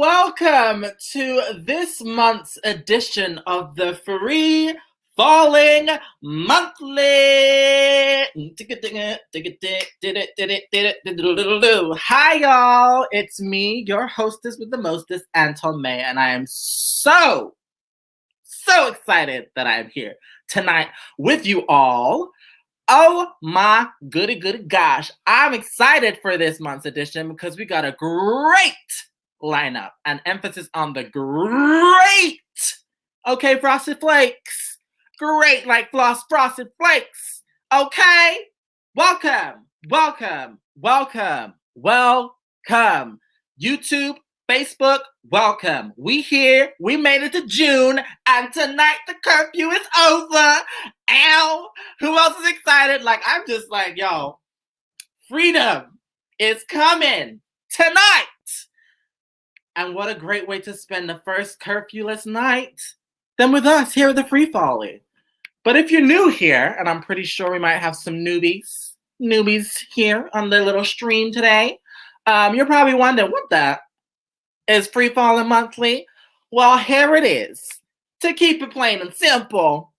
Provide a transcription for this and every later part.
welcome to this month's edition of the Freefalling Monthly. Hi, y'all. It's me, your hostess with the mostest, Anton May, and I am so excited that I am here tonight with you all. Oh my goody gosh. I'm excited for this month's edition because we got a great lineup and emphasis on the great. Okay, Frosted Flakes. Great, like Frosted Flakes. Okay? Welcome. YouTube, Facebook, welcome. We here. We made it to June, and tonight the curfew is over. Ow! Who else is excited? I'm just like, yo, freedom is coming tonight. And what a great way to spend the first curfewless night than with us here at the Free Falling. But if you're new here, and I'm pretty sure we might have some newbies here on the little stream today, you're probably wondering, what the is Freefalling Monthly? Well, here it is. To keep it plain and simple,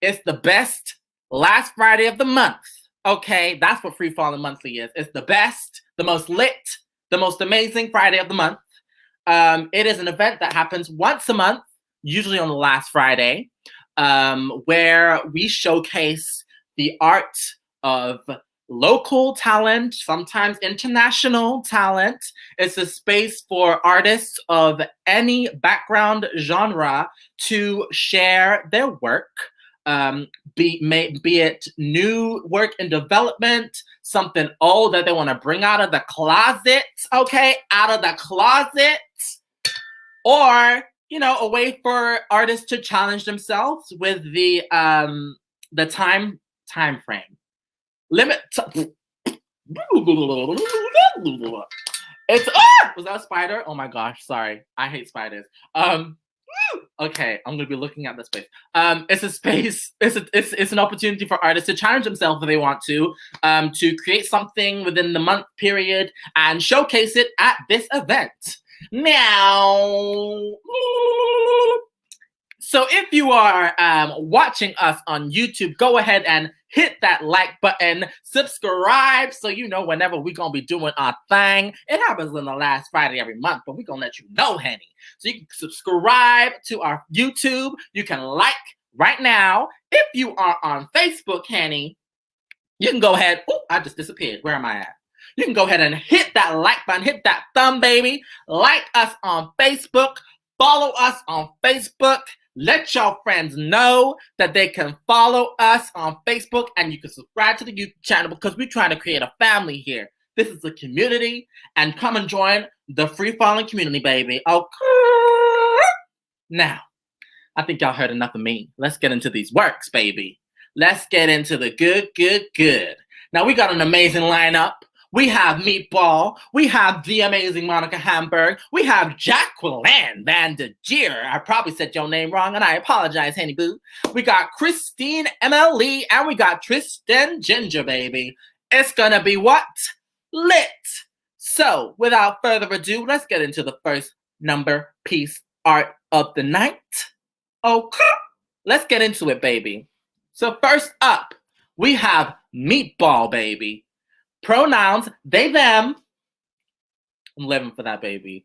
it's the best last Friday of the month. Okay, that's what Freefalling Monthly is. It's the best, the most lit, the most amazing Friday of the month. It is an event that happens once a month, usually on the last Friday, where we showcase the art of local talent, sometimes international talent. It's a space for artists of any background genre to share their work, be it new work in development, something old that they want to bring out of the closet, or, a way for artists to challenge themselves with the time frame. Was that a spider? Oh my gosh, sorry. I hate spiders. Okay, I'm gonna be looking at the space. It's a space, it's an opportunity for artists to challenge themselves if they want to create something within the month period and showcase it at this event. Now, so if you are watching us on YouTube, go ahead and hit that like button, subscribe, so you know whenever we're going to be doing our thing. It happens on the last Friday every month, but we're going to let you know, honey. So you can subscribe to our YouTube. You can like right now. If you are on Facebook, honey, you can go ahead. Oh, I just disappeared. Where am I at? You can go ahead and hit that like button, hit that thumb, baby. Like us on Facebook. Follow us on Facebook. Let your friends know that they can follow us on Facebook, and you can subscribe to the YouTube channel because we're trying to create a family here. This is a community, and come and join the Free Falling community, baby. Okay. Now, I think y'all heard enough of me. Let's get into these works, baby. Let's get into the good. Now, we got an amazing lineup. We have Meatball. We have the amazing Monica Hamburg. We have Jacqueline Van de Geer. I probably said your name wrong, and I apologize, honey boo. We got Christine MLE, and we got Tristan Ginger, baby. It's gonna be what? Lit. So, without further ado, let's get into the first number piece art of the night. Okay, let's get into it, baby. So first up, we have Meatball, baby. Pronouns, they, them. I'm living for that, baby.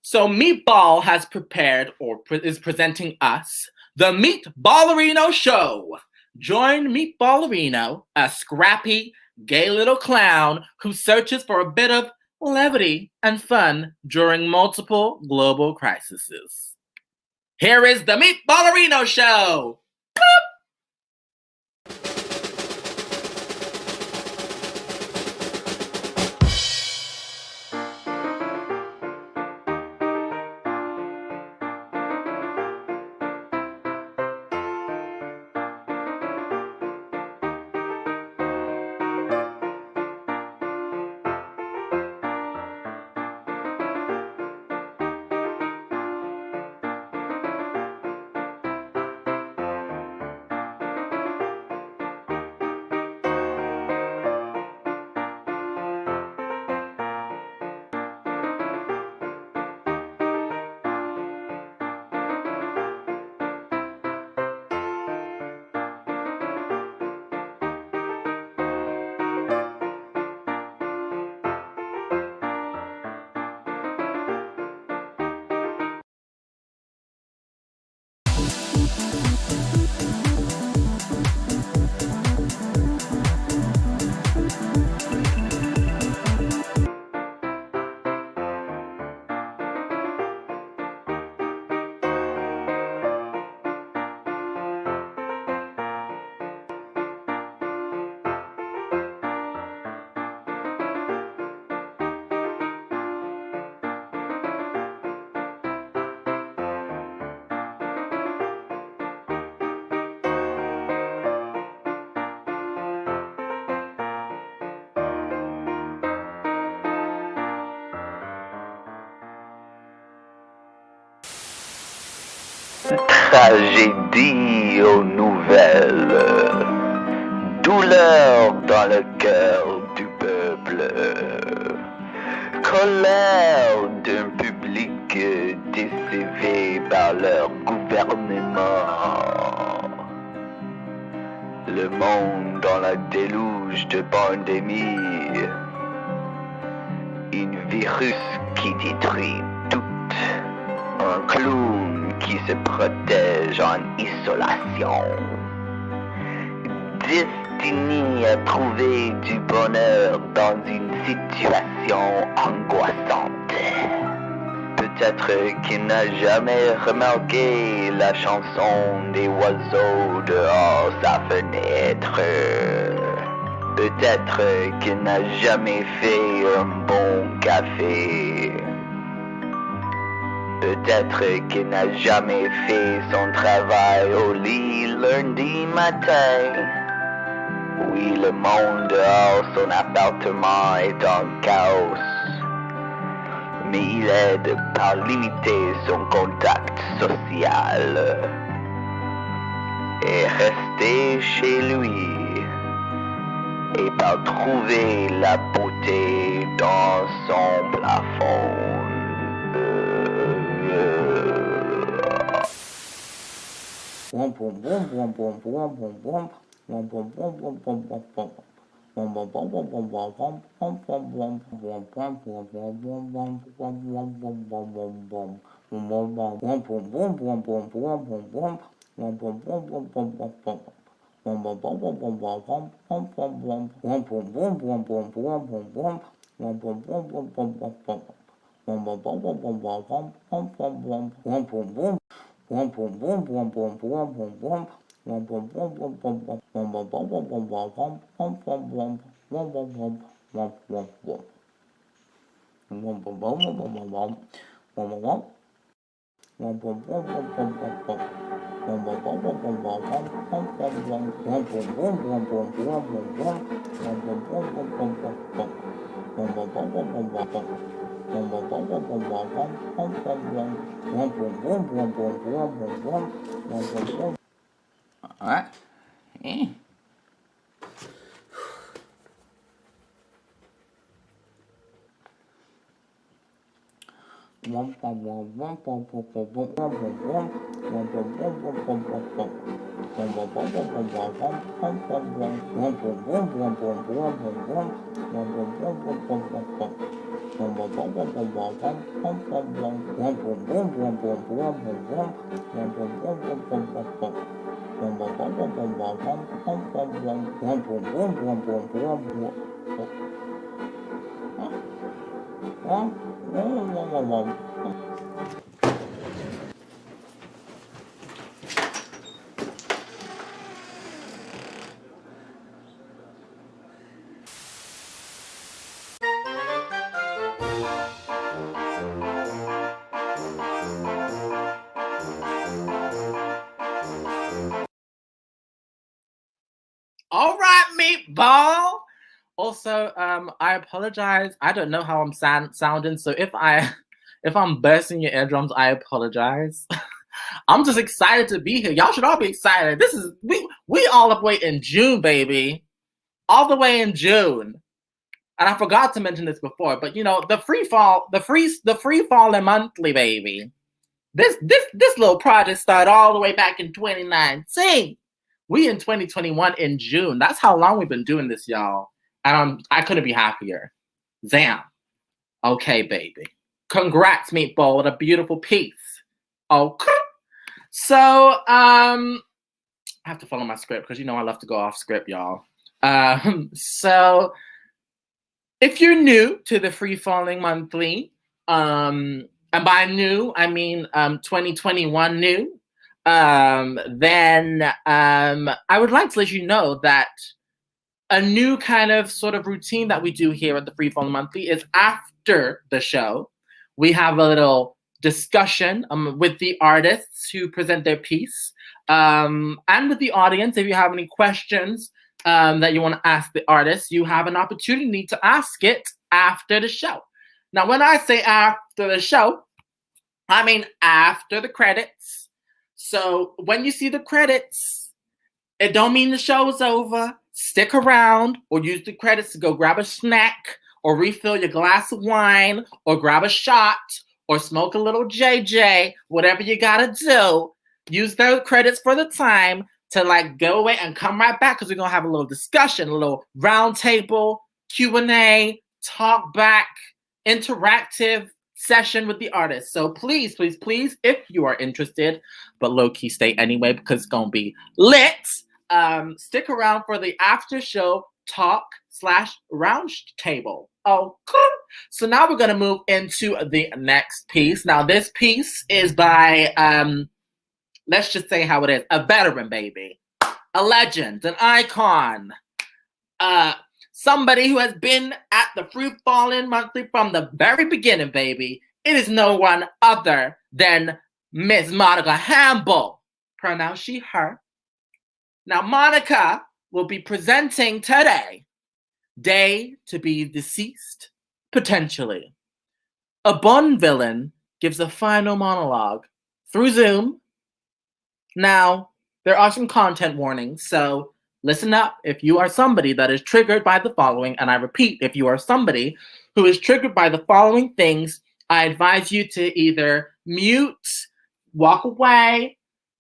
So Meatball has prepared or is presenting us the Meatballerino Show. Join Meatballerino, a scrappy, gay little clown who searches for a bit of levity and fun during multiple global crises. Here is the Meatballerino Show. Boop. tragédie aux nouvelles, douleur dans le cœur du peuple, colère d'un public décévé par leur gouvernement. Le monde dans la déluge de pandémie, un virus qui détruit tout, un clown qui se protège en isolation, destiné à trouver du bonheur dans une situation angoissante. Peut-être qu'il n'a jamais remarqué la chanson des oiseaux dehors sa fenêtre. Peut-être qu'il n'a jamais fait un bon café. Peut-être qu'il n'a jamais fait son travail au lit lundi matin. Oui, le monde dehors son appartement est en chaos. Mais il aide par limiter son contact social et rester chez lui et par trouver la beauté dans son plafond. All right. Yeah. All right, meatball. Also, I apologize. I don't know how I'm sounding, so if I'm bursting your eardrums, I apologize. I'm just excited to be here. Y'all should all be excited. This is we all the way in June, baby. All the way in June. And I forgot to mention this before, but you know, the Freefalling Monthly, baby. This little project started all the way back in 2019. We in 2021 in June. That's how long we've been doing this, y'all. And I couldn't be happier. Damn. Okay, baby. Congrats, Meatball, with a beautiful piece. Okay. So, I have to follow my script because you know I love to go off script, y'all. So, if you're new to the Freefalling Monthly, and by new, I mean 2021 new, then I would like to let you know that a new kind of sort of routine that we do here at the Freefalling Monthly is after the show, we have a little discussion with the artists who present their piece, and with the audience. If you have any questions that you want to ask the artists, you have an opportunity to ask it after the show. Now, when I say after the show, I mean after the credits. So when you see the credits, it don't mean the show's over. Stick around or use the credits to go grab a snack or refill your glass of wine or grab a shot or smoke a little JJ, whatever you gotta do. Use those credits for the time to like go away and come right back because we're gonna have a little discussion, a little round table, Q&A, talk back, interactive session with the artist. So please, please, please, if you are interested, but low-key stay anyway because it's gonna be lit. Stick around for the after show talk/round table. Okay. So now we're gonna move into the next piece. Now this piece is by let's just say how it is, a veteran, baby, a legend, an icon, somebody who has been at the Freefalling Monthly from the very beginning, baby. It is no one other than Miss Monica Hamburg, pronounced she, her. Now, Monica will be presenting today, Day to be Deceased, Potentially. A Bond villain gives a final monologue through Zoom. Now, there are some content warnings, so listen up if you are somebody that is triggered by the following, and I repeat, if you are somebody who is triggered by the following things, I advise you to either mute, walk away.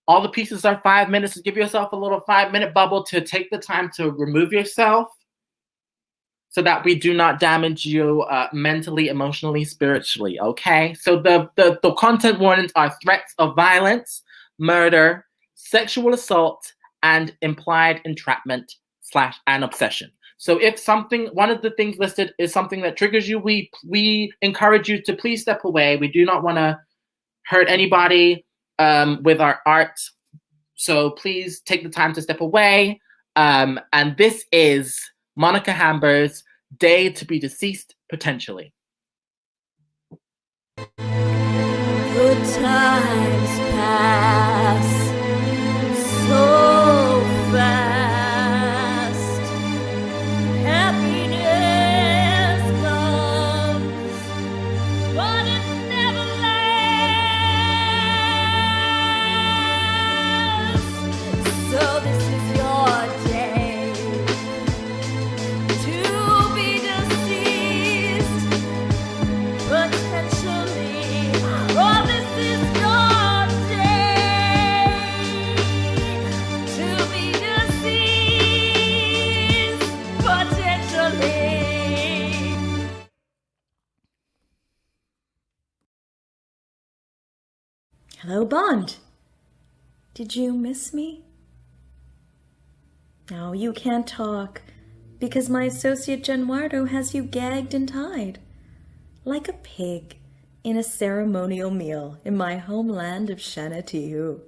All the pieces are 5 minutes. So give yourself a little 5-minute bubble to take the time to remove yourself so that we do not damage you mentally, emotionally, spiritually, okay? So the content warnings are threats of violence, murder, sexual assault, and implied entrapment / and obsession. So if something, one of the things listed is something that triggers you, we encourage you to please step away. We do not want to hurt anybody with our art. So please take the time to step away. And this is Monica Hamburg's Day to be Deceased, Potentially. Good times pass so fast. Happiness comes, but it never lasts. So this is your day to be deceased, potentially. Oh, this is your day to be deceased, potentially. Hello, Bond. Did you miss me? No, you can't talk because my associate Genuardo has you gagged and tied like a pig in a ceremonial meal in my homeland of Shanatihu.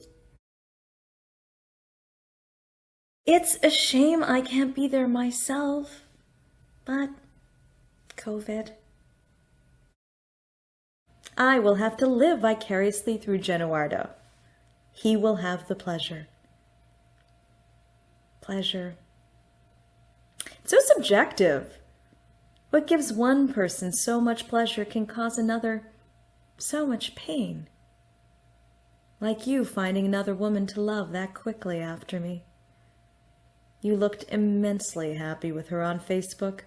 It's a shame I can't be there myself, but COVID. I will have to live vicariously through Genuardo. He will have the pleasure. Pleasure. It's so subjective. What gives one person so much pleasure can cause another so much pain. Like you finding another woman to love that quickly after me. You looked immensely happy with her on Facebook,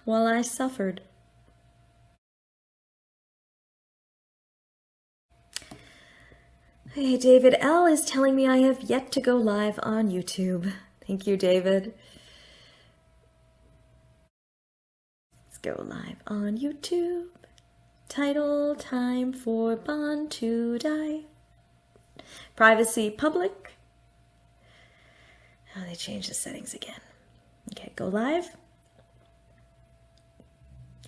while I suffered. Hey, David L. is telling me I have yet to go live on YouTube. Thank you, David. Let's go live on YouTube. Title, Time for Bond to Die. Privacy, public. Oh, they changed the settings again. Okay, go live.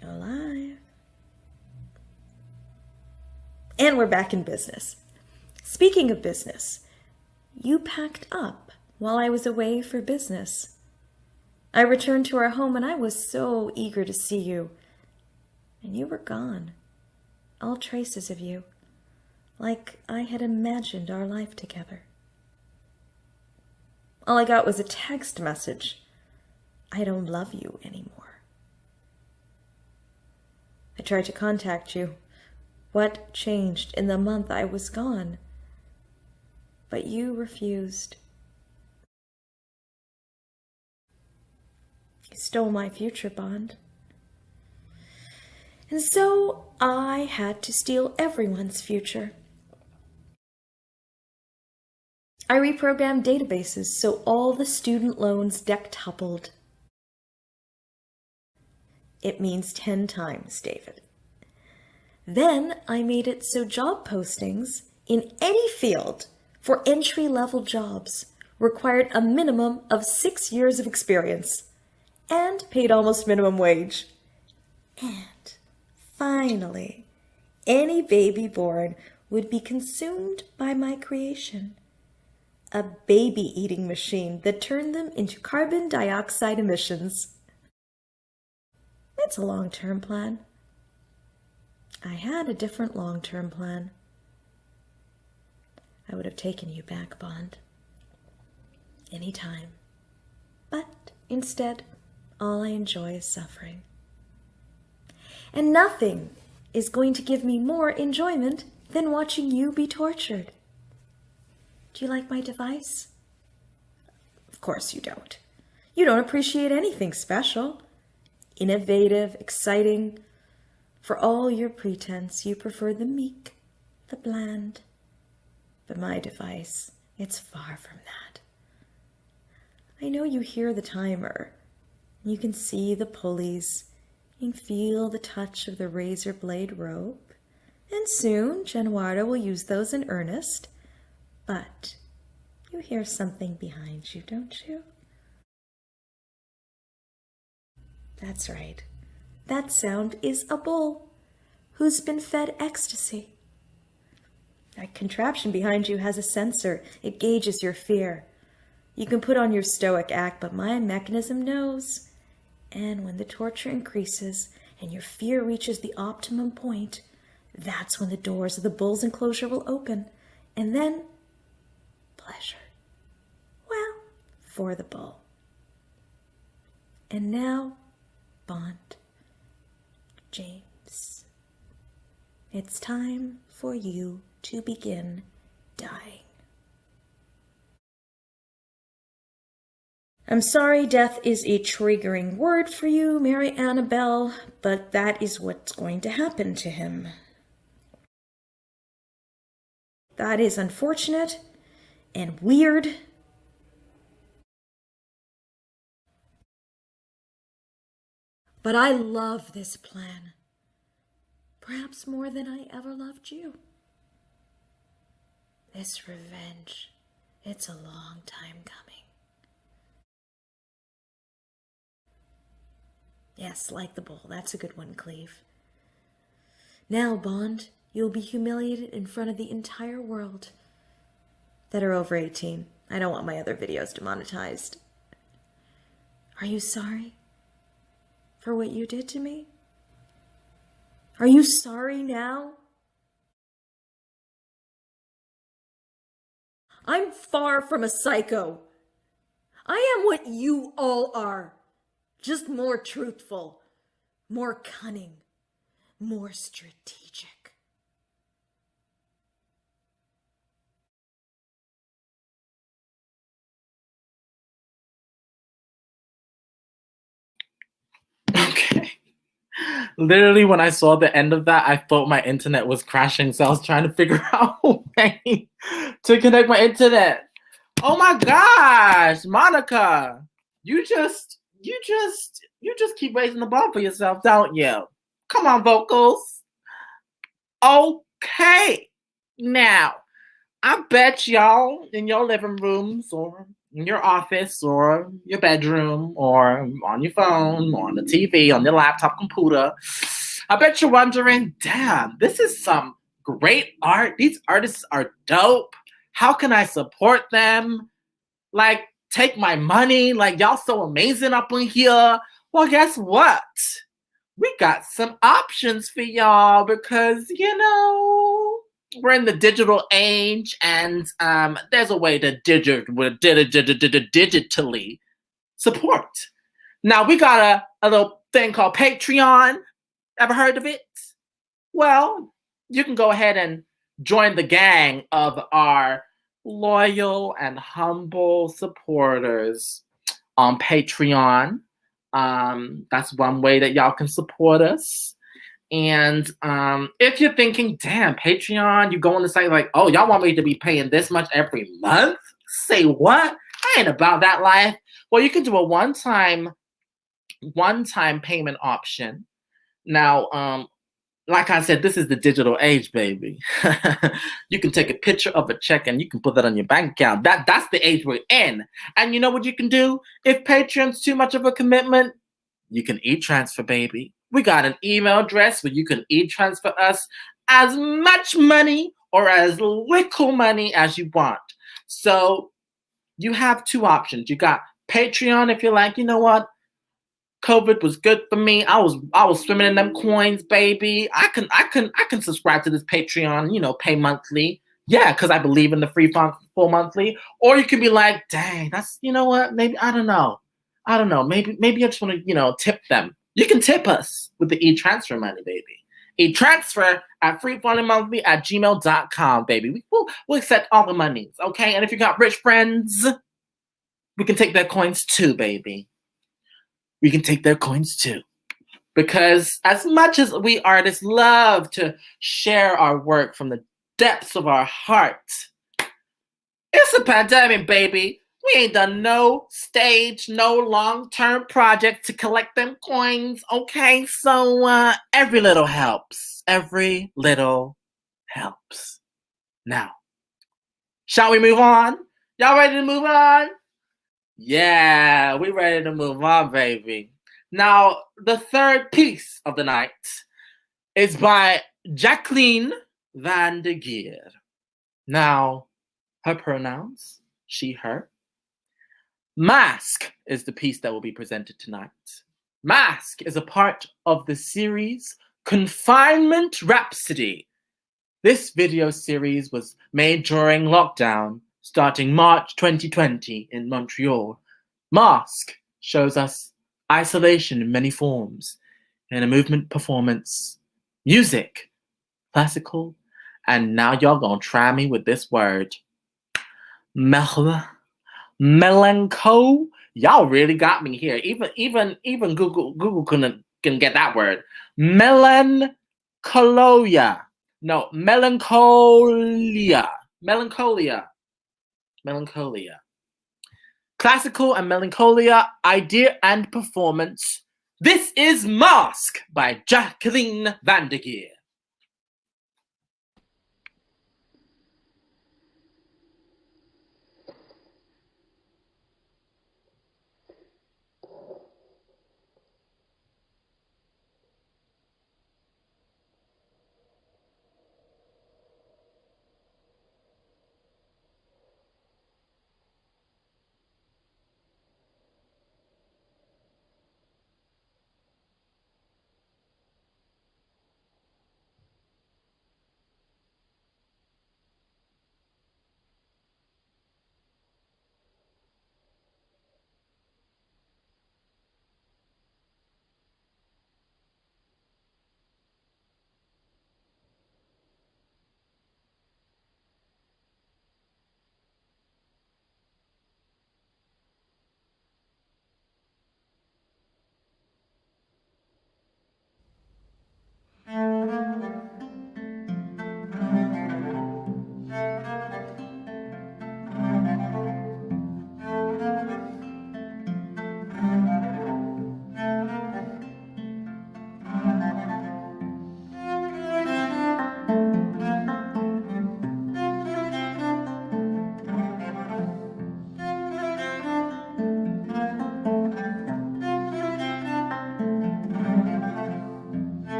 Go live. And we're back in business. Speaking of business, you packed up while I was away for business. I returned to our home and I was so eager to see you. And you were gone. All traces of you. Like I had imagined our life together. All I got was a text message. I don't love you anymore. I tried to contact you. What changed in the month I was gone? but you refused. You stole my future, Bond. And so I had to steal everyone's future. I reprogrammed databases so all the student loans dectupled. It means 10 times, David. Then I made it so job postings in any field for entry-level jobs required a minimum of 6 years of experience and paid almost minimum wage. And finally, any baby born would be consumed by my creation. A baby-eating machine that turned them into carbon dioxide emissions. It's a long-term plan. I had a different long-term plan. I would have taken you back, Bond. Any time. But instead, all I enjoy is suffering. And nothing is going to give me more enjoyment than watching you be tortured. Do you like my device? Of course you don't. You don't appreciate anything special. Innovative, exciting. For all your pretense, you prefer the meek, the bland. But my device, it's far from that. I know you hear the timer. You can see the pulleys. You can feel the touch of the razor blade rope. And soon, Genuardo will use those in earnest. But you hear something behind you, don't you? That's right. That sound is a bull who's been fed ecstasy. That contraption behind you has a sensor. It gauges your fear. You can put on your stoic act, but my mechanism knows. And when the torture increases and your fear reaches the optimum point, that's when the doors of the bull's enclosure will open. And then pleasure. Well, for the bull. And now, Bond, James, it's time for you to begin dying. I'm sorry death is a triggering word for you, Mary Annabelle, but that is what's going to happen to him. That is unfortunate and weird. But I love this plan. Perhaps more than I ever loved you. This revenge, it's a long time coming. Yes, like the bull. That's a good one, Cleve. Now, Bond, you'll be humiliated in front of the entire world that are over 18. I don't want my other videos demonetized. Are you sorry for what you did to me? Are you sorry now? I'm far from a psycho. I am what you all are. Just more truthful, more cunning, more strategic. Okay. Literally, when I saw the end of that, I thought my internet was crashing, so I was trying to figure out a way to connect my internet. Oh my gosh, Monica, you just keep raising the bar for yourself, don't you? Come on, vocals. Okay, now I bet y'all in your living rooms or in your office or your bedroom or on your phone or on the TV, on your laptop computer, I bet you're wondering, damn, this is some great art. These artists are dope. How can I support them? Like, take my money. Like, y'all so amazing up in here. Well, guess what? We got some options for y'all because, we're in the digital age, and there's a way to digitally support. Now, we got a little thing called Patreon. Ever heard of it? Well, you can go ahead and join the gang of our loyal and humble supporters on Patreon. That's one way that y'all can support us. And if you're thinking, damn, Patreon, you go on the site like, oh, y'all want me to be paying this much every month? Say what? I ain't about that life. Well, you can do a one-time payment option. Now, like I said, this is the digital age, baby. You can take a picture of a check and you can put that on your bank account. That's the age we're in. And you know what you can do? If Patreon's too much of a commitment, you can e-transfer, baby. We got an email address where you can e-transfer us as much money or as little money as you want. So you have two options. You got Patreon if you're like, you know what? COVID was good for me. I was swimming in them coins, baby. I can subscribe to this Patreon, pay monthly. Yeah, because I believe in the Freefalling Monthly. Or you can be like, dang, that's what? Maybe I don't know. Maybe I just want to, tip them. You can tip us with the e-transfer money, baby. E-transfer at freefallingmonthly@gmail.com, baby. We'll accept all the monies, okay? And if you got rich friends, we can take their coins too, baby. We can take their coins too. Because as much as we artists love to share our work from the depths of our hearts, it's a pandemic, baby. We ain't done no stage, no long-term project to collect them coins, okay? So every little helps. Every little helps. Now, shall we move on? Y'all ready to move on? Yeah, we ready to move on, baby. Now, the third piece of the night is by Jacqueline van de Geer. Now, her pronouns, she, her. Mask is the piece that will be presented tonight. Mask is a part of the series Confinement Rhapsody. This video series was made during lockdown, starting March 2020 in Montreal. Mask shows us isolation in many forms, in a movement performance, music, classical, and now y'all gonna try me with this word. Melancholy. Y'all really got me here. Even Google can get that word. Melancholia. No, melancholia. Classical and melancholia, idea and performance. This is Mask by Jacqueline van de Geer.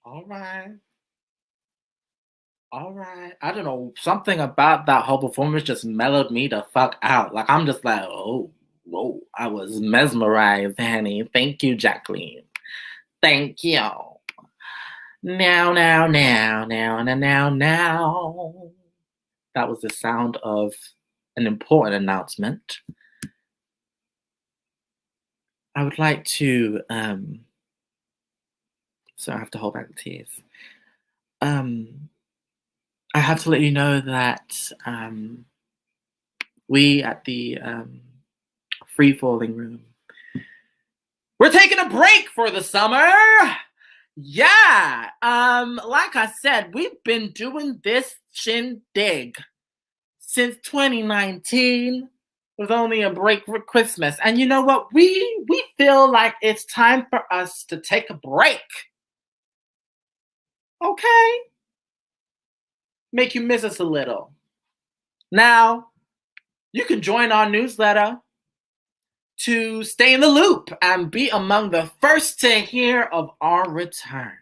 All right. All right. I don't know. Something about that whole performance just mellowed me the fuck out. Like, I'm just like, oh, whoa. I was mesmerized, honey. Thank you, Jacqueline. Thank you. Now. That was the sound of an important announcement. I would like to, so I have to hold back the tears. I have to let you know that we at the Freefalling Room, we're taking a break for the summer. Yeah. Like I said, we've been doing this shindig since 2019 with only a break for Christmas. And you know what? We feel like it's time for us to take a break. Okay? Make you miss us a little. Now, you can join our newsletter to stay in the loop and be among the first to hear of our return.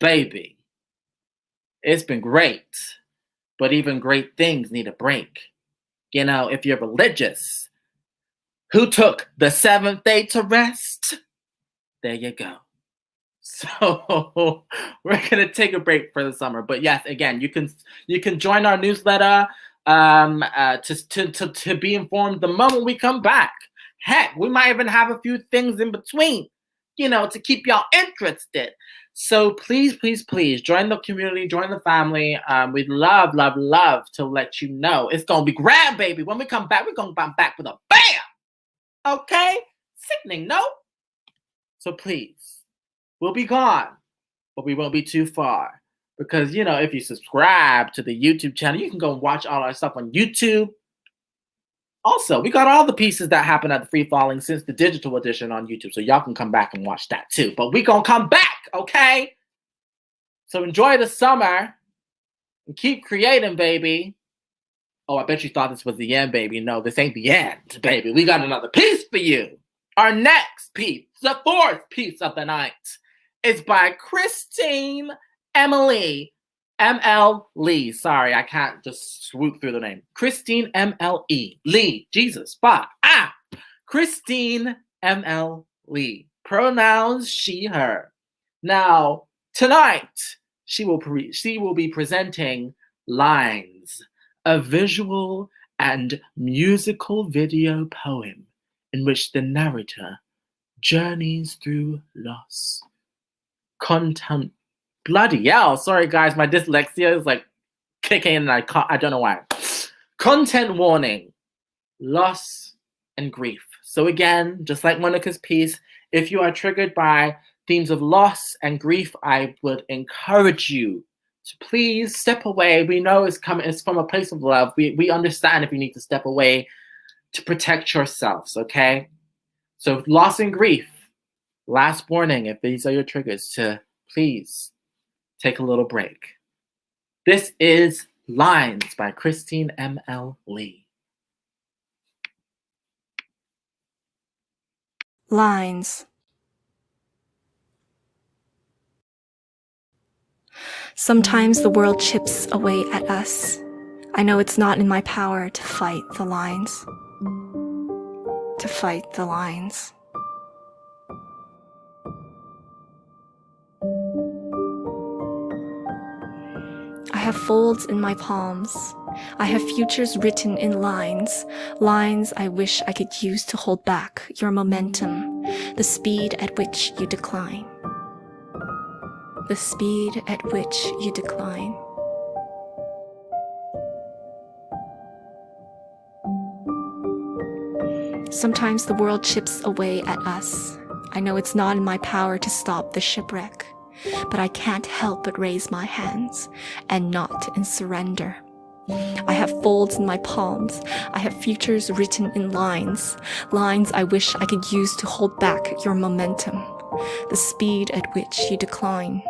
Baby, it's been great, but even great things need a break. You know, if you're religious, who took the seventh day to rest? There you go. So we're gonna take a break for the summer, but yes, again, you can join our newsletter to be informed the moment we come back. Heck, we might even have a few things in between, you know, to keep y'all interested. So please join the community, join the family. We'd love to let you know it's gonna be grand, baby. When we come back, we're gonna come back with a bam. Okay, sickening, no? So please. We'll be gone, but we won't be too far. Because, you know, if you subscribe to the YouTube channel, you can go and watch all our stuff on YouTube. Also, we got all the pieces that happened at the Free Falling since the digital edition on YouTube, so y'all can come back and watch that too. But we gonna come back, okay? So enjoy the summer and keep creating, baby. Oh, I bet you thought this was the end, baby. No, this ain't the end, baby. We got another piece for you. Our next piece, the fourth piece of the night, is by Christine Emily M.L. Lee. Sorry, I can't just swoop through the name. Christine M.L. Lee. Jesus, fuck. Christine M.L. Lee. Pronouns she, her. Now, tonight, she will be presenting Lines, a visual and musical video poem in which the narrator journeys through loss. Content. Bloody hell. Sorry, guys. My dyslexia is like kicking in and I don't know why. Content warning. Loss and grief. So again, just like Monica's piece, if you are triggered by themes of loss and grief, I would encourage you to please step away. We know it's from a place of love. We understand if you need to step away to protect yourselves, okay? So loss and grief. Last warning, if these are your triggers, to please take a little break. This is Lines by Christine M.L. Lee. Lines. Sometimes the world chips away at us. I know it's not in my power to fight the lines. To fight the lines. I have folds in my palms. I have futures written in lines, lines I wish I could use to hold back your momentum, the speed at which you decline. The speed at which you decline. Sometimes the world chips away at us. I know it's not in my power to stop the shipwreck, but I can't help but raise my hands and not in surrender. I have folds in my palms. I have futures written in lines, lines I wish I could use to hold back your momentum, the speed at which you decline.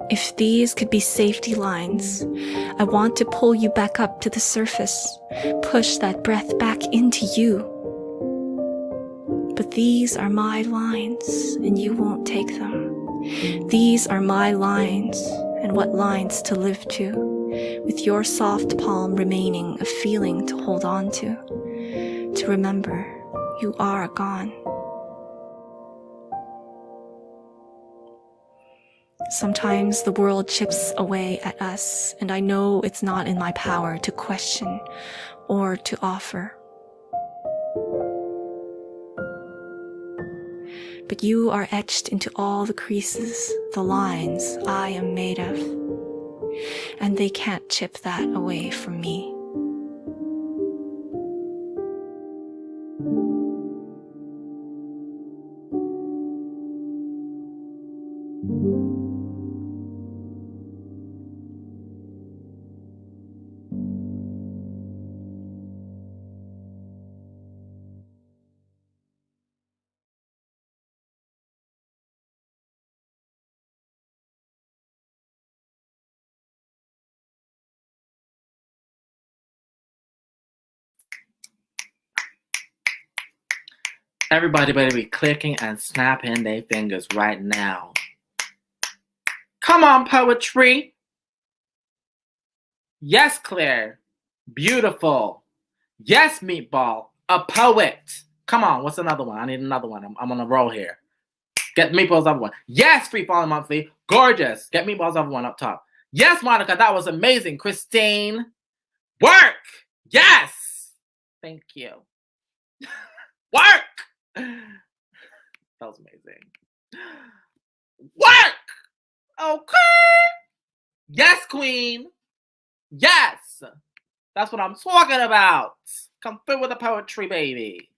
If these could be safety lines, I want to pull you back up to the surface, push that breath back into you. But these are my lines, and you won't take them. These are my lines, and what lines to live to, with your soft palm remaining a feeling to hold on to remember you are gone. Sometimes the world chips away at us, and I know it's not in my power to question or to offer. But you are etched into all the creases, the lines I am made of, and they can't chip that away from me. Everybody better be clicking and snapping their fingers right now. Come on, poetry. Yes, Claire. Beautiful. Yes, Meatball. A poet. Come on, what's another one? I need another one. I'm on a roll here. Get Meatball's other one. Yes, Freefalling Monthly. Gorgeous. Get Meatball's other one up top. Yes, Monica, that was amazing. Christine. Work. Yes. Thank you. Work. That was amazing. Work. Okay. Yes, Queen. Yes. That's what I'm talking about. Come through with the poetry, baby.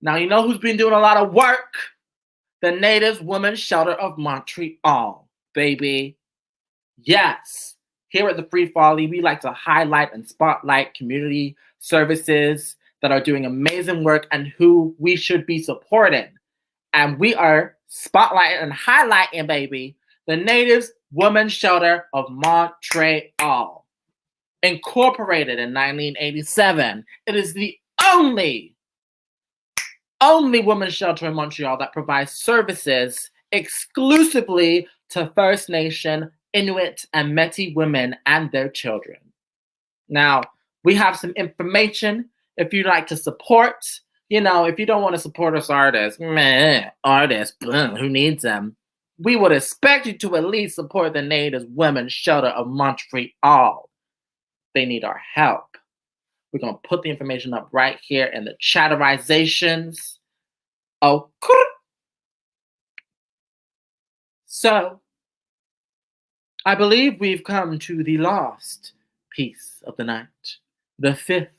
Now, you know who's been doing a lot of work? The Native Women's Shelter of Montreal, baby. Yes. Here at the Free Folly, we like to highlight and spotlight community services that are doing amazing work and who we should be supporting. And we are spotlighting and highlighting, baby, the Native Women's Shelter of Montreal. Incorporated in 1987. It is the only women's shelter in Montreal that provides services exclusively to First Nation, Inuit, and Métis women and their children. Now, we have some information if you'd like to support. You know, if you don't want to support us artists, who needs them? We would expect you to at least support the Native Women's Shelter of Montreal. They need our help. We're going to put the information up right here in the chatterizations. Oh, so I believe we've come to the last piece of the night, the fifth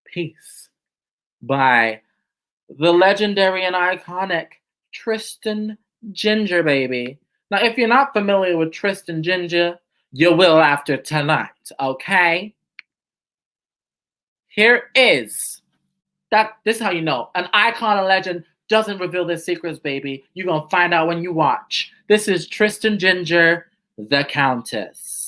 piece by the legendary and iconic Tristan Ginger, baby. Now, if you're not familiar with Tristan Ginger, you will after tonight, okay? Here is this is how you know an icon, a legend doesn't reveal their secrets, baby. You're gonna find out when you watch. This is Tristan Ginger, the Countess.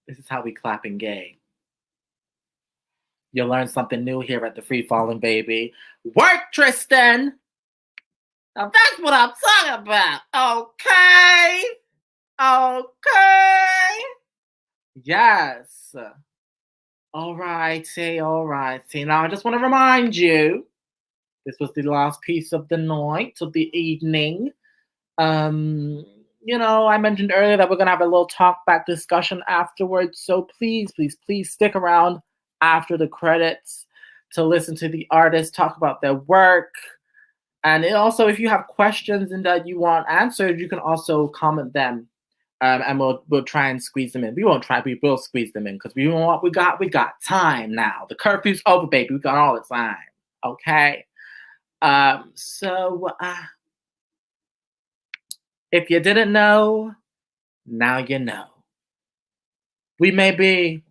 This is how we clap in gay. You'll learn something new here at the Free Falling, baby. Work, Tristan! Now that's what I'm talking about, okay? Okay? Yes. Alrighty. Now I just want to remind you, this was the last piece of the night, of the evening. I mentioned earlier that we're going to have a little talk back discussion afterwards. So please stick around after the credits to listen to the artists talk about their work. And also, if you have questions and that you want answered, you can also comment them. And we'll try and squeeze them in. We won't try, we will squeeze them in because we got time now. The curfew's over, baby. We got all the time. Okay. If you didn't know, now you know. We may be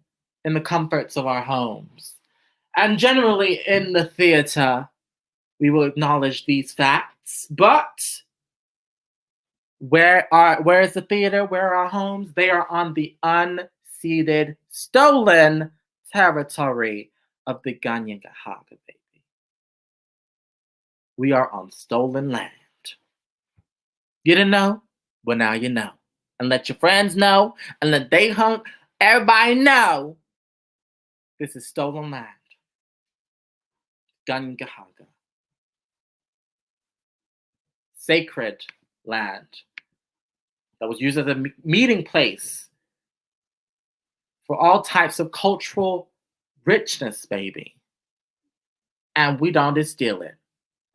in the comforts of our homes, and generally in the theater, we will acknowledge these facts. But where is the theater? Where are our homes? They are on the unceded, stolen territory of the Kanien'kehá, baby. We are on stolen land. You didn't know? Well, now you know. And let your friends know, and let everybody know this is stolen land. Kanien'kehá. Sacred land that was used as a meeting place for all types of cultural richness, baby. And we don't steal it.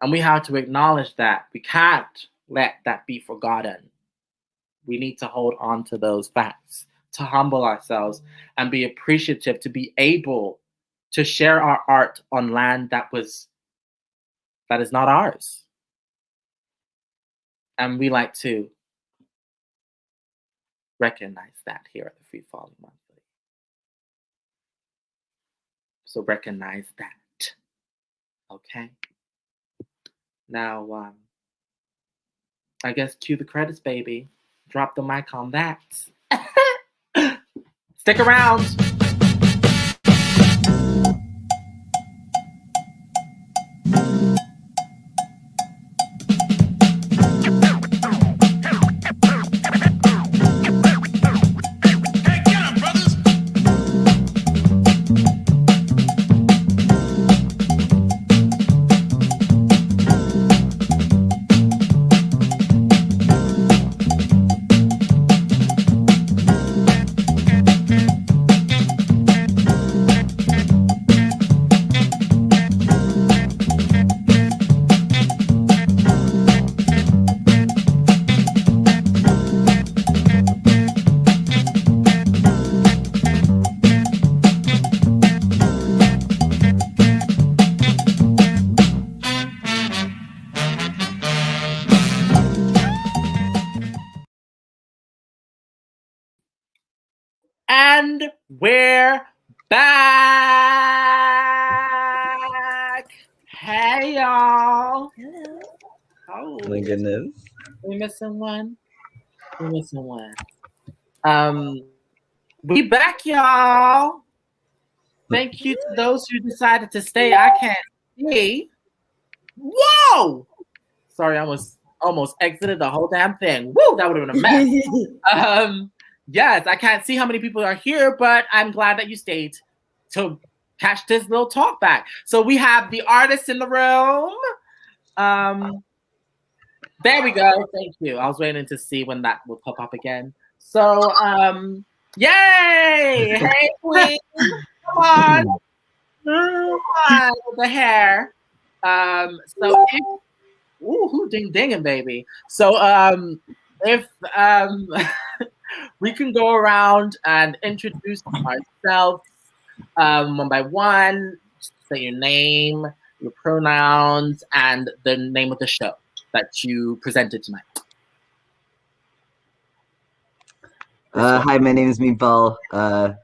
And we have to acknowledge that. We can't let that be forgotten. We need to hold on to those facts, to humble ourselves and be appreciative, to be able to share our art on land that is not ours. And we like to recognize that here at the Freefalling Monthly. So recognize that. Okay? Now, I guess cue the credits, baby. Drop the mic on that. Stick around. And we're back. Hey, y'all. Hello. Oh, My goodness. we missing one. We back, y'all. Thank you to those who decided to stay. I can't see. Whoa! Sorry, I almost exited the whole damn thing. Woo! That would have been a mess. Yes, I can't see how many people are here, but I'm glad that you stayed to catch this little talk back. So we have the artists in the room. There we go. Thank you. I was waiting to see when that would pop up again. So, yay! Hey, Queen. Come on. With the hair. Who dinging, baby. So, if we can go around and introduce ourselves one by one, say your name, your pronouns, and the name of the show that you presented tonight. Hi, my name is Meatball.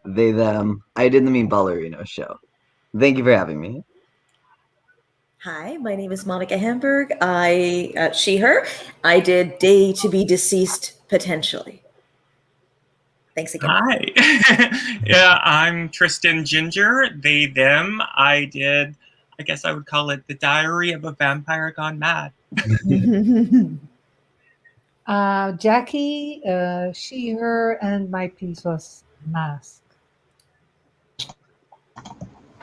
They, them. I did the Meatballerino show. Thank you for having me. Hi, my name is Monica Hamburg. She, her. I did Day to Be Deceased, potentially. Thanks again. Hi. Yeah, I'm Tristan Ginger. They, them. I guess I would call it the Diary of a Vampire Gone Mad. Jackie, she, her, and my piece was mask.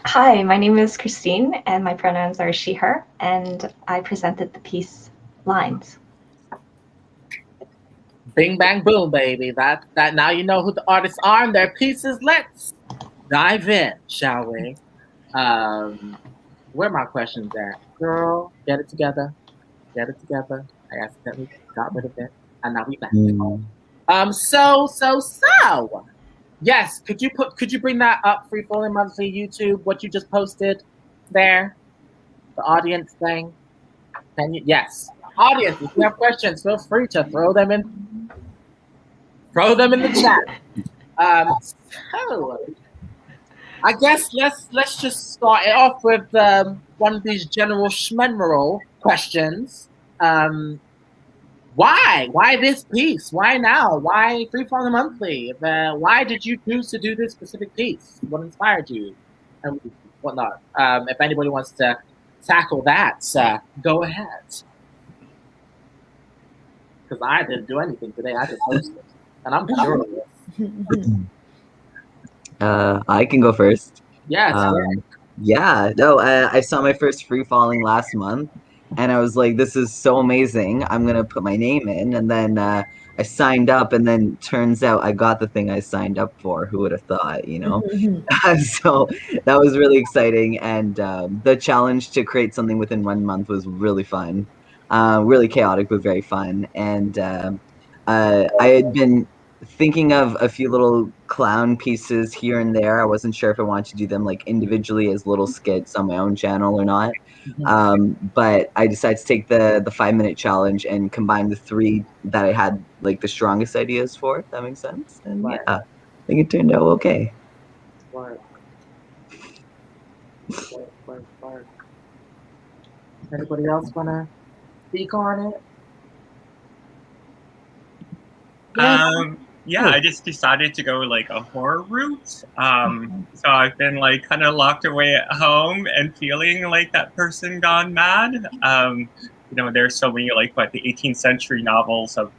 Hi, my name is Christine, and my pronouns are she, her, and I presented the piece Lines. Bing bang boom, baby. That now you know who the artists are and their pieces. Let's dive in, shall we? Where are my questions at? Girl, get it together. Get it together. I accidentally got rid of it. And now we back. So. Yes, could you bring that up, Freefalling Monthly YouTube, what you just posted there? The audience thing. Can you? Yes. Audience, if you have questions, feel free to throw them in the chat. So I guess let's just start it off with one of these general schmeneral questions. Why this piece? Why now? Why Freefalling Monthly? Why did you choose to do this specific piece? What inspired you? And whatnot. If anybody wants to tackle that, go ahead. Because I didn't do anything today. I just hosted. And I'm curious. I can go first. Yes. Yeah. No, I saw my first Free Falling last month. And I was like, this is so amazing. I'm going to put my name in. And then I signed up. And then turns out I got the thing I signed up for. Who would have thought, you know? So that was really exciting. And the challenge to create something within 1 month was really fun. Really chaotic, but very fun. And I had been thinking of a few little clown pieces here and there. I wasn't sure if I wanted to do them like individually as little skits on my own channel or not. But I decided to take the 5-minute challenge and combine the 3 that I had like the strongest ideas for, if that makes sense. And yeah, I think it turned out okay. Work. Anybody else wanna speak on it? Yeah, I just decided to go like a horror route. So I've been like kind of locked away at home and feeling like that person gone mad. You know, there's so many like the 18th century novels of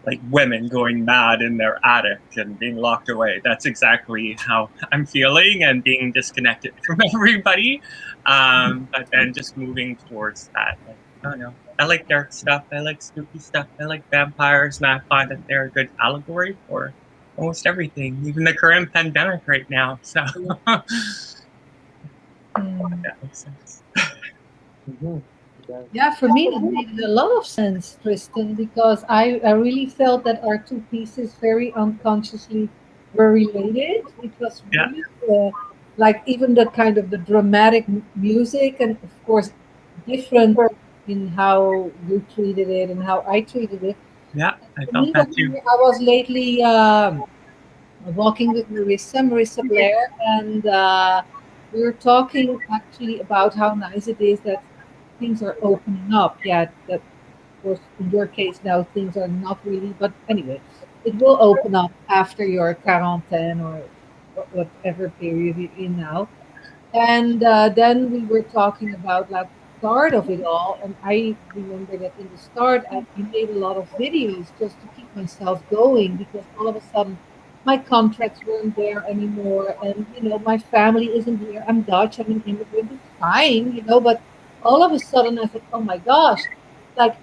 like women going mad in their attic and being locked away. That's exactly how I'm feeling and being disconnected from everybody. But then just moving towards that. Like, I don't know. I like dark stuff. I like spooky stuff. I like vampires, and I find that they're a good allegory for almost everything, even the current pandemic right now. So that makes sense. Yeah, for me, it made a lot of sense, Tristan, because I really felt that our 2 pieces very unconsciously were related. It was really like even the kind of the dramatic music, and of course, different in how you treated it and how I treated it. Yeah, I felt that too. I was lately walking with Marissa Blair, and we were talking actually about how nice it is that things are opening up. Yeah, that of course in your case now things are not really, but anyway, it will open up after your quarantine or whatever period you're in now. And then we were talking about like start of it all, and I remember that in the start I made a lot of videos just to keep myself going because all of a sudden my contracts weren't there anymore, and you know my family isn't here. I'm Dutch, I'm an immigrant, it's fine, you know, but all of a sudden I thought, oh my gosh, like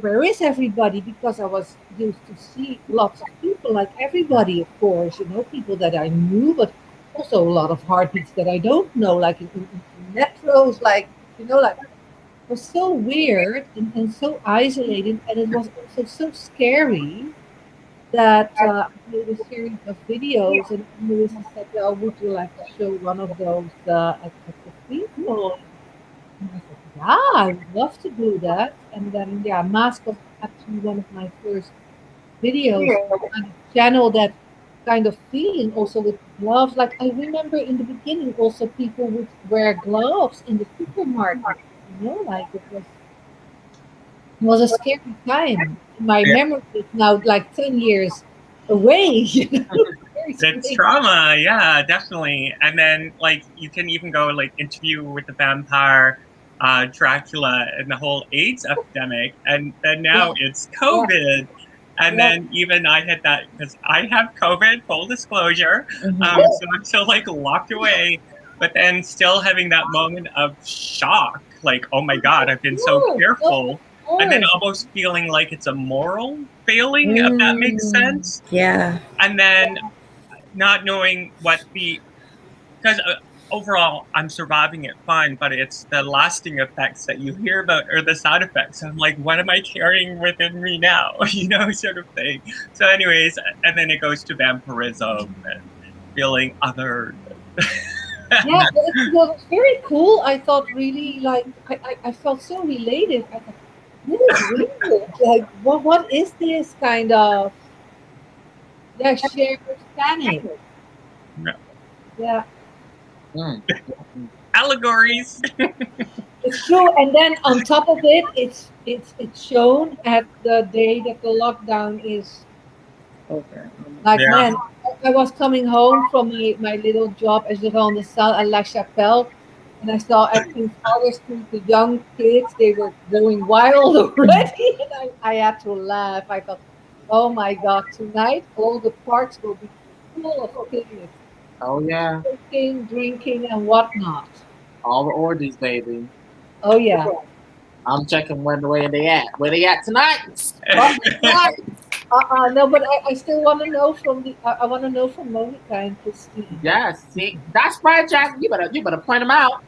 where is everybody? Because I was used to see lots of people, like everybody, of course, you know, people that I knew, but also a lot of heartbeats that I don't know, like in metros, like, you know, like it was so weird and so isolated, and it was also so scary that I made a series of videos, and Melissa said, well, would you like to show one of those at the people? And I said, yeah, I would love to do that. And then, yeah, Mask was actually one of my first videos on a channel that kind of feeling also with gloves. Like I remember in the beginning also people would wear gloves in the supermarket, you know, like it was a scary time. My memory is now like 10 years away, you know? It's trauma, yeah, definitely. And then like you can even go like Interview with the Vampire, Dracula, and the whole AIDS epidemic, and then now it's COVID. And then even I had that because I have COVID, full disclosure. So I'm still like locked away, but then still having that moment of shock, like, oh my God, I've been so careful. And then almost feeling like it's a moral failing, if that makes sense. Yeah. And then not knowing what because overall I'm surviving it fine, but it's the lasting effects that you hear about or the side effects. I'm like, what am I carrying within me now? Sort of thing. So anyways, and then it goes to vampirism and feeling other. Yeah, it was very cool. I thought really like, I felt so related. I thought, this is weird. Like, what is this kind of shared panic? Yeah. Allegories. It's true, and then on top of it, it's shown at the day that the lockdown is over. Like, man, I was coming home from my little job as the on the South at La Chapelle, and I saw at King Father Street the young kids, they were going wild already, and I had to laugh. I thought, oh my God, tonight all the parks will be full of kids. Oh yeah. Drinking, and whatnot. All the orgies, baby. Oh yeah. I'm checking where they at. Where they at tonight? No, but I still want to know I want to know from Monica and Christine. Yes, see, that's right, Jack. You better point them out.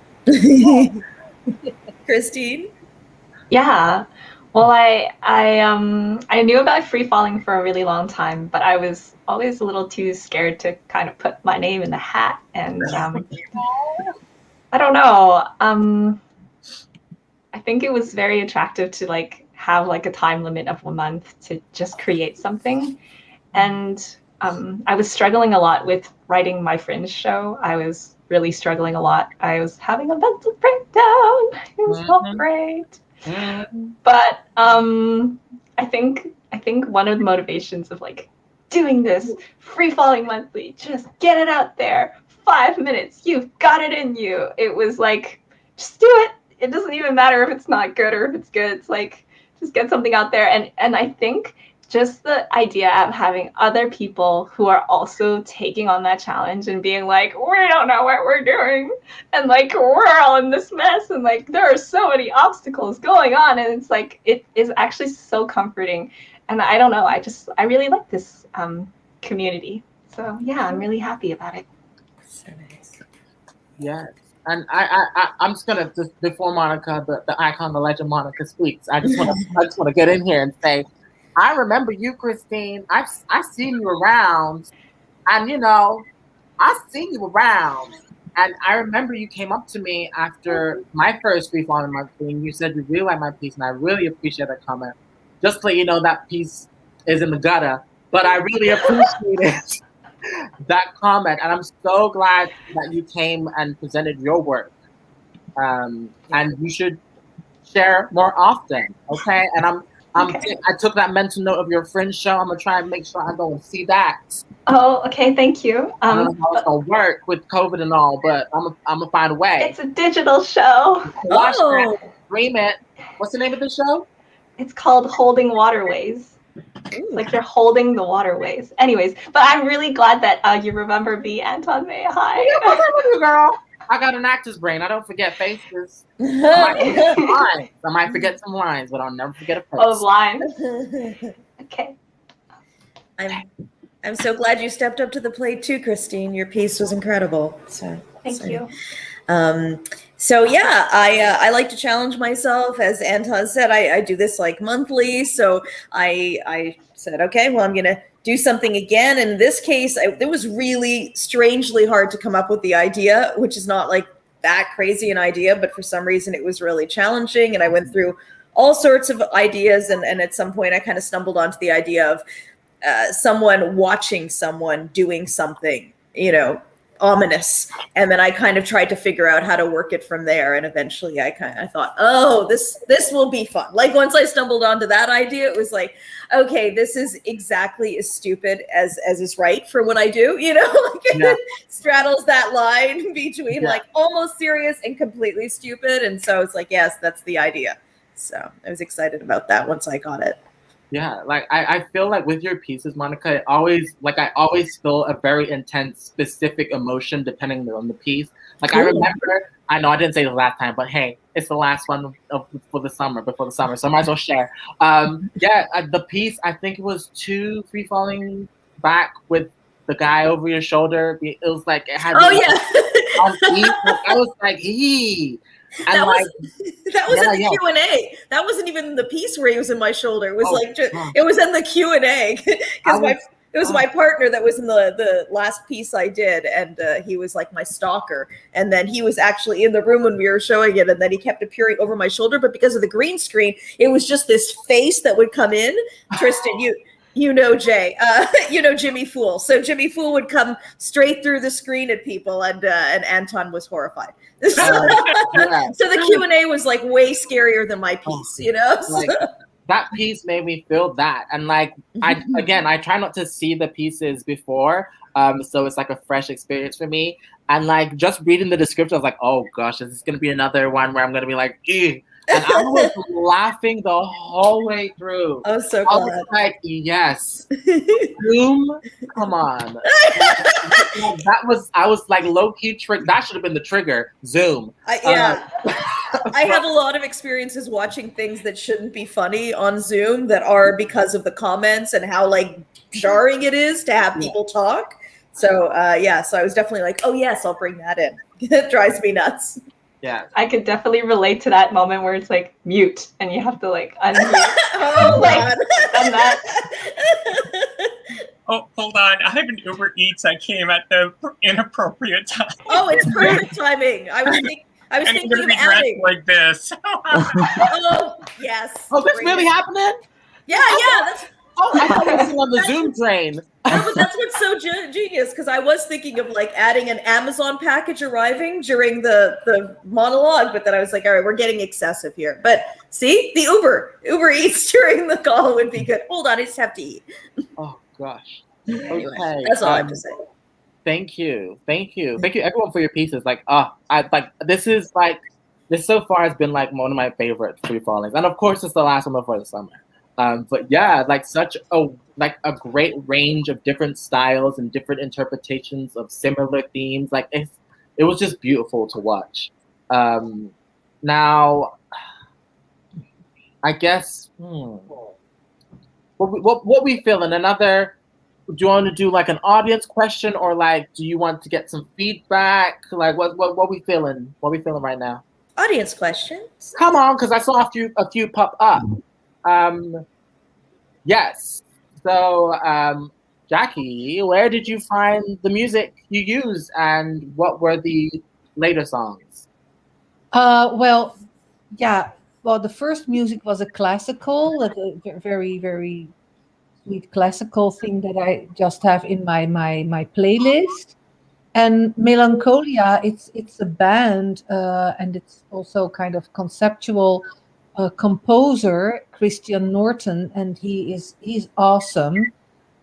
Christine? Yeah. Well, I knew about free falling for a really long time, but I was always a little too scared to kind of put my name in the hat. And I don't know. I think it was very attractive to like have like a time limit of 1 month to just create something. And I was struggling a lot with writing my Fringe show. I was really struggling a lot. I was having a mental breakdown. It was not great. But I think one of the motivations of like doing this Freefalling Monthly, just get it out there. 5 minutes, you've got it in you. It was like, just do it. It doesn't even matter if it's not good or if it's good. It's like, just get something out there. And I think just the idea of having other people who are also taking on that challenge and being like, we don't know what we're doing. And like, we're all in this mess. And like, there are so many obstacles going on. And it's like, it is actually so comforting. And I don't know, I really like this community. So yeah, I'm really happy about it. So nice. Yes. And I'm just gonna just before Monica, the icon, the legend Monica speaks. I just want to get in here and say, I remember you, Christine. I've seen you around, and I've seen you around, and I remember you came up to me after my first Freefalling Monthly, and you said you really like my piece, and I really appreciate that comment. Just to let you know, that piece is in the gutter, but I really appreciated that comment, and I'm so glad that you came and presented your work. And you should share more often, okay? And I took that mental note of your Fringe show. I'm gonna try and make sure I go and see that. Oh, okay, thank you. I don't know how it's gonna work with COVID and all, but I'm gonna find a way. It's a digital show. Watch that, stream it. What's the name of the show? It's called Holding Waterways. It's like you're holding the waterways. Anyways, but I'm really glad that you remember me, Anton May. Hi. Yeah, what's up with you, girl? I got an actor's brain. I don't forget faces. I might forget some lines, but I'll never forget a face. Oh, lines. Okay. I'm so glad you stepped up to the plate too, Christine. Your piece was incredible. So thank you. So yeah, I like to challenge myself. As Anton said, I do this like monthly. So I said, okay, well, I'm gonna do something again. And in this case, it was really strangely hard to come up with the idea, which is not like that crazy an idea, but for some reason it was really challenging. And I went through all sorts of ideas, and at some point I kind of stumbled onto the idea of someone watching someone doing something, ominous. And then I kind of tried to figure out how to work it from there. And eventually I thought, oh, this will be fun. Like once I stumbled onto that idea, it was like, okay, this is exactly as stupid as is right for what I do, you know, like it straddles that line between like almost serious and completely stupid. And so it's like, yes, that's the idea. So I was excited about that once I got it. Yeah, like I feel like with your pieces, Monica, I always feel a very intense, specific emotion depending on the piece. Like I remember, I know I didn't say the last time, but hey, it's the last one before the summer, so I might as well share. The piece, I think it was 2 free falling back with the guy over your shoulder. It was like it had. Oh yeah. I was like, eee. And that was yeah, in the Q&A. That wasn't even the piece where he was in my shoulder. It was it was in the Q&A because it was my partner that was in the last piece I did, and he was like my stalker. And then he was actually in the room when we were showing it, and then he kept appearing over my shoulder. But because of the green screen, it was just this face that would come in. Tristan, you know Jay, you know Jimmy Fool. So Jimmy Fool would come straight through the screen at people, and Anton was horrified. So the Q&A was like way scarier than my piece, you know. Like, that piece made me feel that, and like I try not to see the pieces before, so it's like a fresh experience for me. And like just reading the description, I was like, oh gosh, this is gonna be another one where I'm gonna be like, ew. And I was laughing the whole way through. I was so glad. I was like, yes, Zoom, come on. I was like low key that should have been the trigger. Zoom. I have a lot of experiences watching things that shouldn't be funny on Zoom that are because of the comments and how like jarring it is to have people talk. So so I was definitely like, oh yes, I'll bring that in. It drives me nuts. Yeah, I could definitely relate to that moment where it's like mute and you have to like unmute. Oh like, done that. Oh, hold on. I have an Uber Eats. I came at the inappropriate time. Oh, it's perfect timing. I was thinking of of adding like this. Oh yes. Oh, that's really happening? Yeah. That's. Oh, I thought it was on the Zoom train. No, but that's what's so genius, because I was thinking of like adding an Amazon package arriving during the monologue, but then I was like, all right, we're getting excessive here. But see, the Uber Eats during the call would be good. Hold on, I just have to eat. Oh gosh. Anyway, Okay. that's all I have to say. Thank you everyone for your pieces. Like, this so far has been like one of my favorite free fallings, and of course it's the last one before the summer. But yeah, like such a great range of different styles and different interpretations of similar themes. Like it was just beautiful to watch. Now, I guess what we feeling? Do you want to do like an audience question, or like do you want to get some feedback? Like what we feeling? What we feeling right now? Audience questions. Come on, because I saw a few pop up. Yes. So, Jackie, where did you find the music you used, and what were the later songs? Well, the first music was a classical, a very, very sweet classical thing that I just have in my playlist. And Melancholia, it's a band, and it's also kind of conceptual composer, Christian Norton, and he's awesome.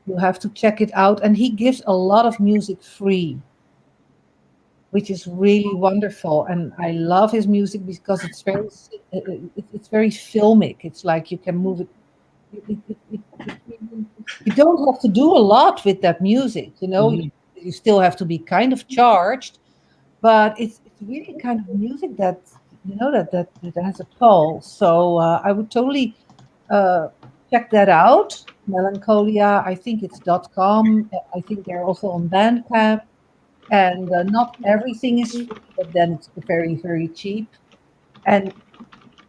You have to check it out. And he gives a lot of music free, which is really wonderful. And I love his music because it's very filmic. It's like you can move it. You don't have to do a lot with that music, you know. Mm-hmm. You still have to be kind of charged, but it's really kind of music that, you know, that has a pulse. So I would totally check that out. Melancholia, I think it's .com. I think they're also on Bandcamp. And not everything is free, but then it's very, very cheap. And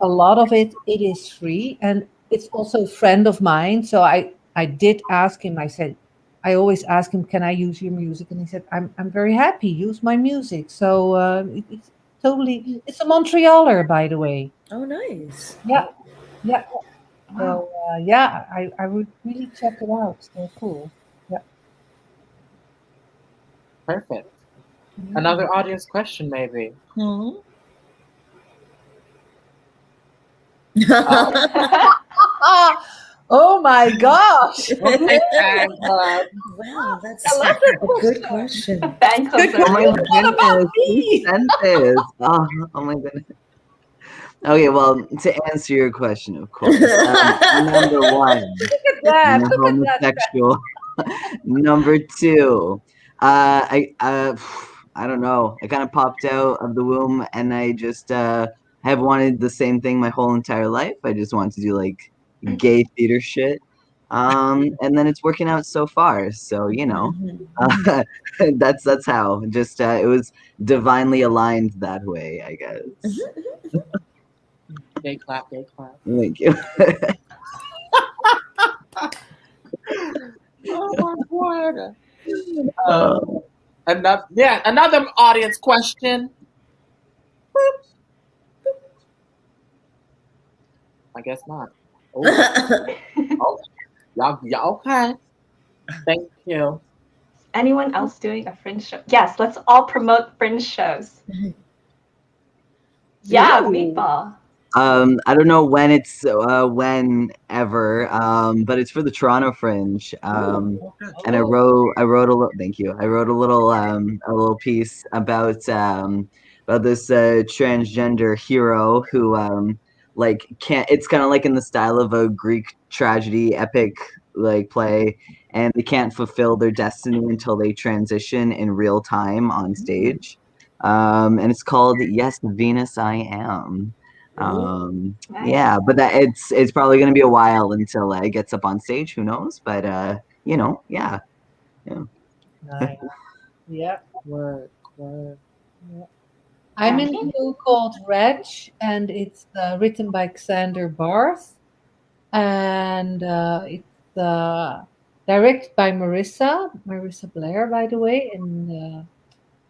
a lot of it is free. And it's also a friend of mine. So I did ask him, I always ask him, can I use your music? And he said, I'm very happy, use my music. So it's totally, it's a Montrealer, by the way. Oh, nice. Yeah. So I would really check it out. They're cool. Yeah. Perfect. Another audience question, maybe. Hmm. Oh my gosh! Wow, that's I love a that good question. question. Thanks, Good Jose. Oh my question. What about goodness, who me? sent this? Oh my goodness. Okay, well, to answer your question, of course. Number one, Look at that! I'm a Look at that! homosexual. Number two, I don't know. I kind of popped out of the womb, and I just have wanted the same thing my whole entire life. I just want to do like gay theater shit, and then it's working out so far. So that's how. Just it was divinely aligned that way, I guess. Big clap, big clap. Thank you. Oh my god. Another audience question. I guess not. Oh, y'all okay. Thank you. Anyone else doing a fringe show? Yes, let's all promote fringe shows. Yeah, Ooh. meatball. I don't know when it's whenever, but it's for the Toronto Fringe. And I wrote a little. Thank you. I wrote a little piece about this transgender hero who like can't. It's kind of like in the style of a Greek tragedy epic like play, and they can't fulfill their destiny until they transition in real time on stage. And it's called Yes, Venus, I Am. Nice. Yeah, but that it's probably gonna be a while until it gets up on stage. Who knows? But yeah. Nice. Yeah. Word. I'm in a show called Reg, and it's written by Xander Barth, and it's directed by Marissa Blair, by the way, and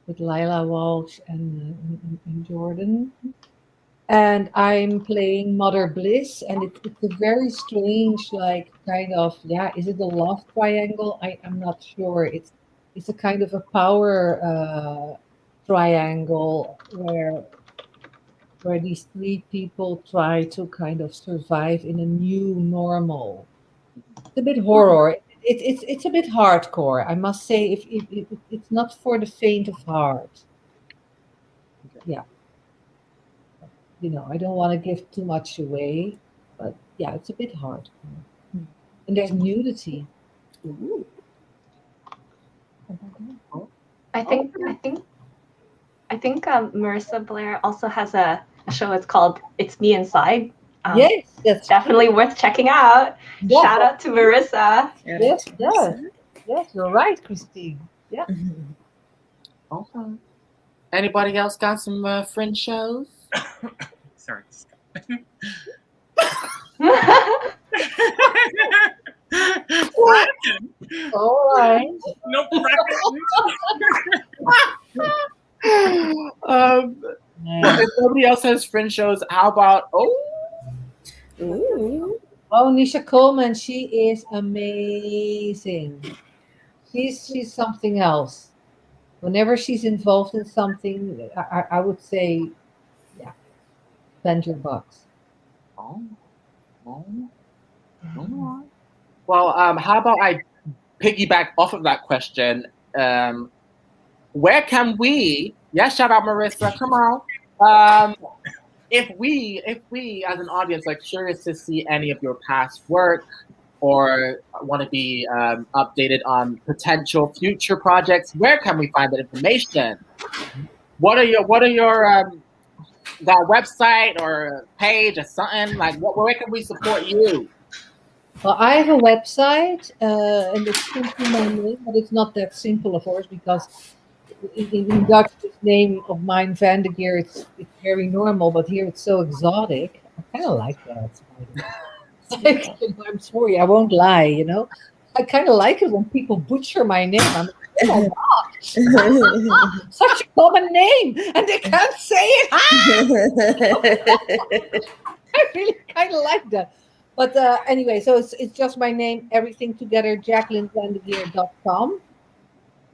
with Lila Walsh and Jordan. And I'm playing Mother Bliss, and it's a very strange, like kind of is it a love triangle? I'm not sure. It's a kind of a power triangle where these three people try to kind of survive in a new normal. It's a bit horror. It's a bit hardcore, I must say. If it's not for the faint of heart. Yeah. I don't want to give too much away, but yeah, it's a bit hard. And there's nudity. Ooh. I think Marissa Blair also has a show. It's called It's Me Inside. Yes, that's definitely worth checking out. Yeah. Shout out to Marissa. Yes, you're right, Christine. Yeah. Okay. Anybody else got some fringe shows? Sorry. All right. No Well, if nobody else has fringe shows, how about Ooh. Oh, Nisha Coleman, she is amazing. She's something else. Whenever she's involved in something, I would say, spend your bucks. Well, how about I piggyback off of that question? Where can we? Shout out Marissa. Come on. If we as an audience are curious to see any of your past work or want to be updated on potential future projects, where can we find that information? What are your that website or page or something like? Where can we support you? Well, I have a website, and it's simply my name, but it's not that simple, of course, because in Dutch, this name of mine, Van de Geer, it's very normal, but here it's so exotic. I kind of like that. Like, I'm sorry, I won't lie, I kind of like it when people butcher my name. I'm like, oh my God, such a common name, and they can't say it. I really kind of like that. But anyway, so it's just my name, everything together, JacquelineVandegeer.com.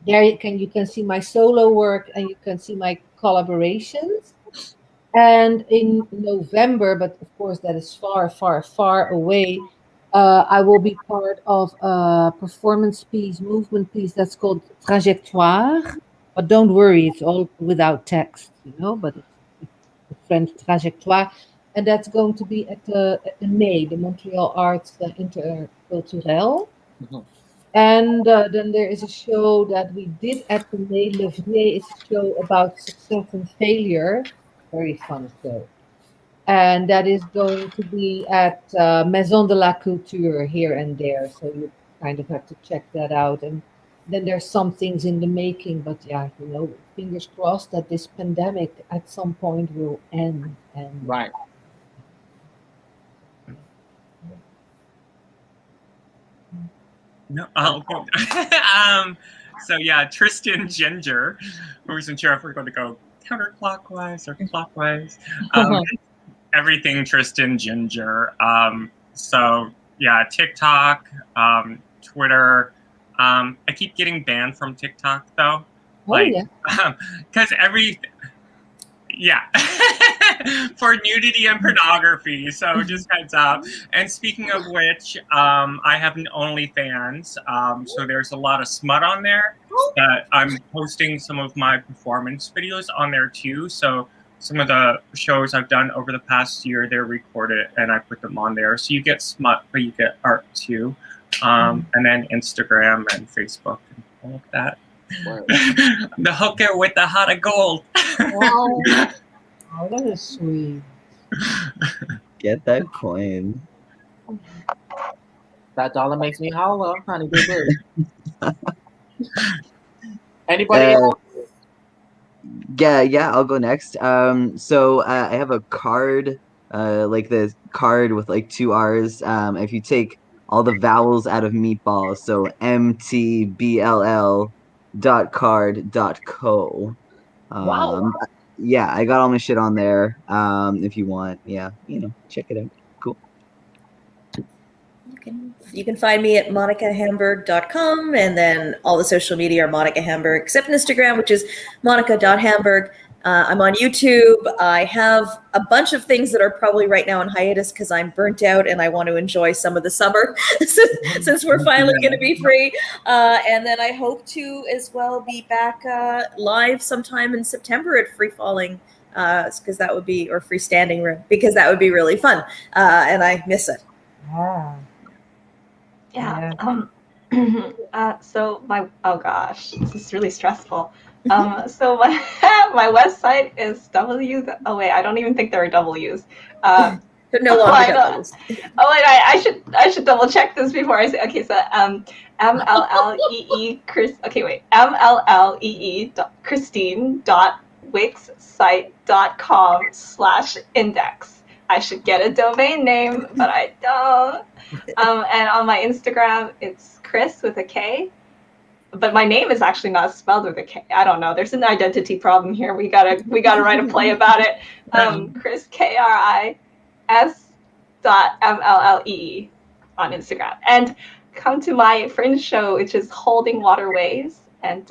there you can see my solo work and you can see my collaborations. And in November, but of course that is far, far, far away, I will be part of a performance piece, movement piece that's called Trajectoire. But don't worry, it's all without text, but it's the French Trajectoire. And that's going to be at the May, the Montreal Arts Interculturel. Mhm. And then there is a show that we did at the May Levier. It's a show about success and failure. Very fun show. And that is going to be at Maison de la Culture here and there. So you kind of have to check that out. And then there's some things in the making. But yeah, fingers crossed that this pandemic at some point will end. And Right. No, I'll go. So yeah, Tristan Ginger. I wasn't sure if we're going to go counterclockwise or clockwise. Everything Tristan Ginger. So yeah, TikTok, Twitter. I keep getting banned from TikTok though. Because for nudity and pornography. So just heads up. And speaking of which, I have an OnlyFans. So there's a lot of smut on there. I'm posting some of my performance videos on there too. So some of the shows I've done over the past year, they're recorded and I put them on there. So you get smut, but you get art too. And then Instagram and Facebook and all of that. The hooker with the heart of gold. Wow. Oh, that is sweet. Get that coin. That dollar makes me holler, honey. Good. Anybody else? Yeah, I'll go next. So I have a card, like the card with like 2 R's. If you take all the vowels out of meatball, so mtbll.card.co. Wow. Yeah, I got all my shit on there. If you want, check it out. Cool. You can find me at monicahamburg.com, and then all the social media are Monica Hamburg, except Instagram, which is monica.hamburg. I'm on YouTube. I have a bunch of things that are probably right now on hiatus because I'm burnt out and I want to enjoy some of the summer since we're finally going to be free. And then I hope to as well be back live sometime in September at Freefalling, because that would be, or Freestanding Room, because that would be really fun. And I miss it. Yeah. So oh gosh, this is really stressful. So my website is I don't even think there are W's. They're no longer W's. I should double check this before I say. Okay, so MLLEE Chris. Okay, wait. MLLEE Christine.wixsite.com/index. I should get a domain name, but I don't. And on my Instagram, it's Chris with a K. But my name is actually not spelled with a K. I don't know. There's an identity problem here. We gotta write a play about it. Chris KRIS.MLLEE on Instagram. And come to my fringe show, which is Holding Waterways. And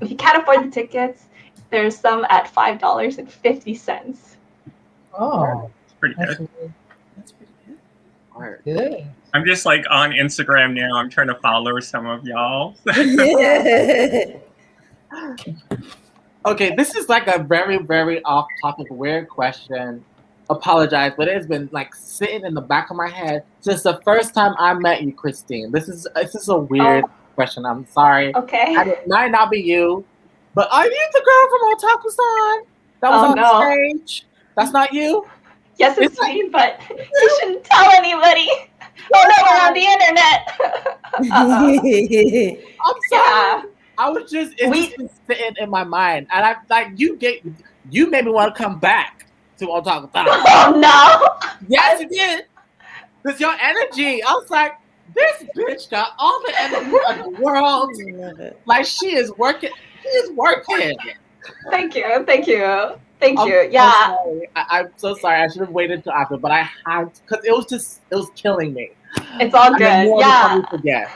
if you can't afford the tickets, there's some at $5.50. Oh, pretty good. That's pretty good. All right. Good. I'm just like on Instagram now. I'm trying to follow some of y'all. Okay, this is like a very, very off-topic, weird question. Apologize, but it's been like sitting in the back of my head since the first time I met you, Christine. This is a weird question. I'm sorry. Okay. It might not be you, but are you the girl from Otaku-san that was on stage? That's not you? Yes, it's me, but you shouldn't tell anybody. Oh no, we're on the internet. I'm sorry. I was just sitting in my mind, and I like you made me want to come back to Otaku. Oh no! Yes, you did. Cause your energy, I was like, this bitch got all the energy in the world. Like she is working. She is working. Thank you. Yeah. I'm so sorry. I should have waited till after, but I had because it was killing me. It's all good. Yeah. Yeah.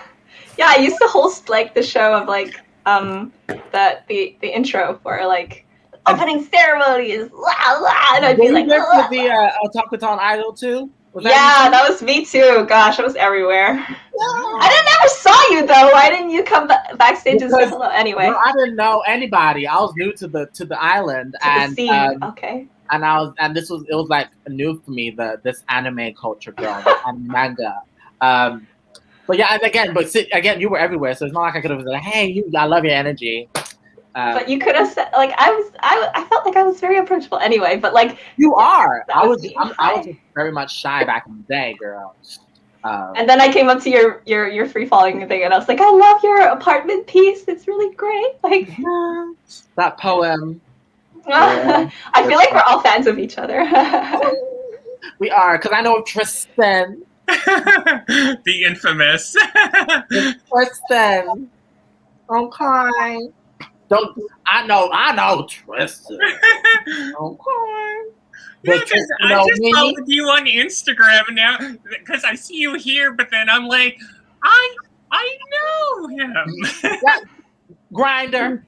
Yeah, I used to host like the show of like the intro for like opening ceremonies, and I'd be like, with the Talkathon Idol too? That was me too. Gosh, I was everywhere. I never saw you though. Why didn't you come backstage and say hello? Anyway, I didn't know anybody. I was new to the island, and the scene. Okay. And it was like new for me, this anime culture growing and manga. But yeah, and again, you were everywhere, so it's not like I could have said, "Hey, I love your energy." But you could have said, like, I felt like I was very approachable anyway. But like, you are. I was very much shy back in the day, girl. And then I came up to your free falling thing, and I was like, I love your apartment piece. It's really great. Like that poem. Yeah. I feel like we're all fans of each other. We are, because I know Tristan. The infamous. Tristan. Okay. I know Tristan. Okay. Yeah, because I just followed you on Instagram now because I see you here, but then I'm like, I know him. Grinder.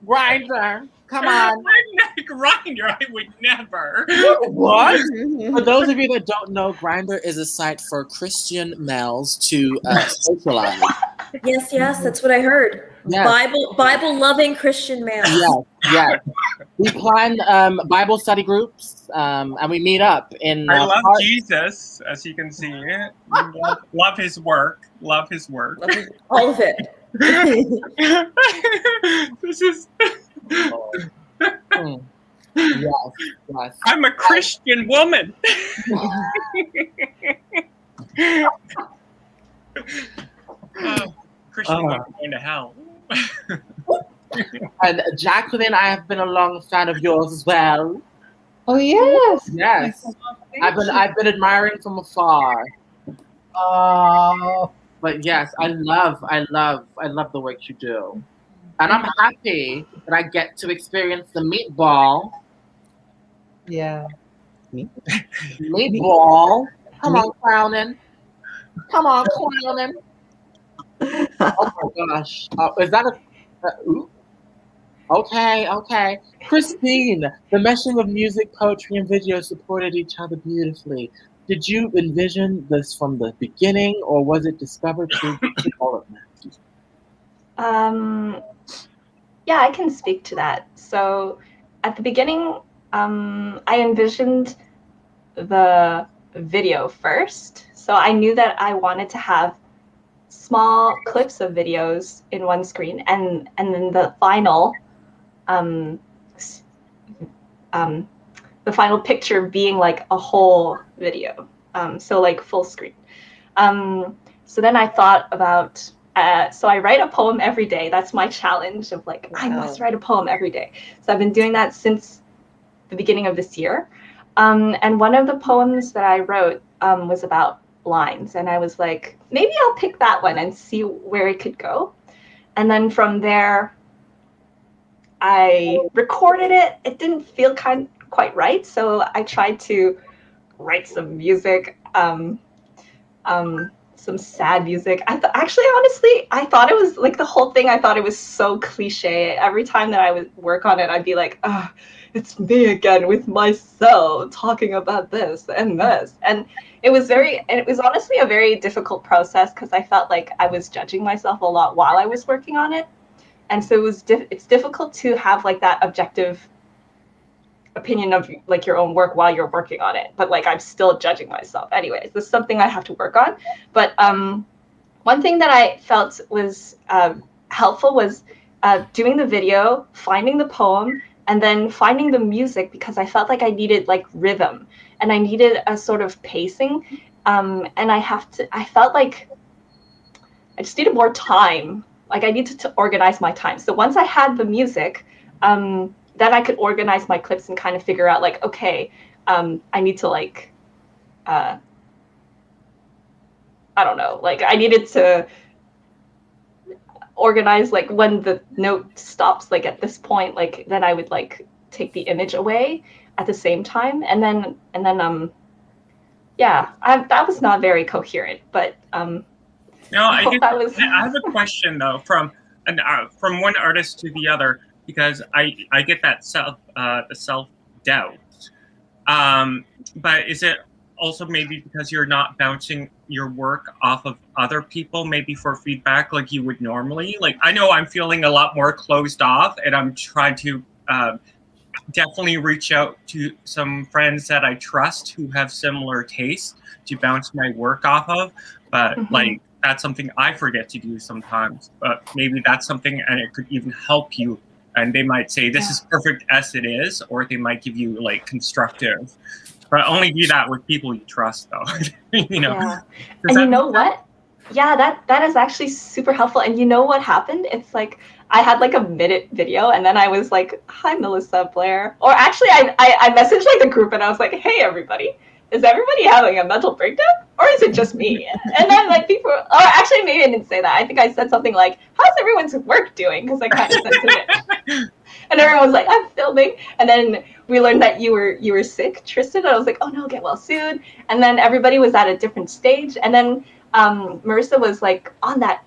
Grinder. Come on. I'm not a Grinder. I would never. What? For those of you that don't know, Grinder is a site for Christian males to socialize. Yes, that's what I heard. Yes. Bible loving Christian males. Yes. We plan Bible study groups, and we meet up in. I love Jesus, as you can see. Love his work. Love his work. All of it. This is. Yes. I'm a Christian woman. Christian woman going to hell. And Jacqueline, I have been a long fan of yours as well. Oh yes. Yes. I've been admiring from afar. Oh. But yes, I love the work you do. And I'm happy that I get to experience the meatball. Yeah. Meatball. Come on, clowning. Oh my gosh. Is that ooh? Okay. Christine, the meshing of music, poetry, and video supported each other beautifully. Did you envision this from the beginning, or was it discovered through development? Yeah, I can speak to that. So at the beginning, I envisioned the video first. So I knew that I wanted to have small clips of videos in one screen, and then the final picture being like a whole video, so like full screen. So then I thought about, so I write a poem every day. That's my challenge of like, I must write a poem every day. So I've been doing that since the beginning of this year. And one of the poems that I wrote was about lines, and I was like, maybe I'll pick that one and see where it could go. And then from there, I recorded it. It didn't feel quite right, so I tried to write some music, some sad music. Honestly, I thought it was like the whole thing. I thought it was so cliche. Every time that I would work on it, I'd be like, oh, it's me again with myself talking about this and this. And it was honestly a very difficult process because I felt like I was judging myself a lot while I was working on it. And so it's difficult to have like that objective opinion of like your own work while you're working on it, but like I'm still judging myself. Anyways, this is something I have to work on. But one thing that I felt was helpful was doing the video, finding the poem, and then finding the music, because I felt like I needed like rhythm and I needed a sort of pacing, and I felt like I just needed more time. Like I needed to organize my time. So once I had the music, then I could organize my clips and kind of figure out like, okay, I need to like, I don't know, like I needed to organize like when the note stops, like at this point, like then I would like take the image away at the same time. And then yeah, that was not very coherent, but No, I Oh, guess that was- I have a question though from one artist to the other, because I get that the self doubt. But is it also maybe because you're not bouncing your work off of other people, maybe for feedback like you would normally? Like, I know I'm feeling a lot more closed off, and I'm trying to definitely reach out to some friends that I trust who have similar tastes to bounce my work off of. But like, that's something I forget to do sometimes. But maybe that's something, and it could even help you. And they might say, this is perfect as it is, or they might give you like constructive. But only do that with people you trust, though. You know. Yeah. And you know what? Yeah, that is actually super helpful. And you know what happened? It's like I had like a minute video, and then I was like, "Hi, Melissa, Blair." Or actually, I messaged like the group, and I was like, "Hey, everybody, is everybody having a mental breakdown, or is it just me?" And then like people, or actually maybe I didn't say that. I think I said something like, "How's everyone's work doing?" Because I kind of censored it. And everyone was like, "I'm filming." And then we learned that you were sick, Tristan. And I was like, "Oh no, get well soon." And then everybody was at a different stage. And then Marissa was like on that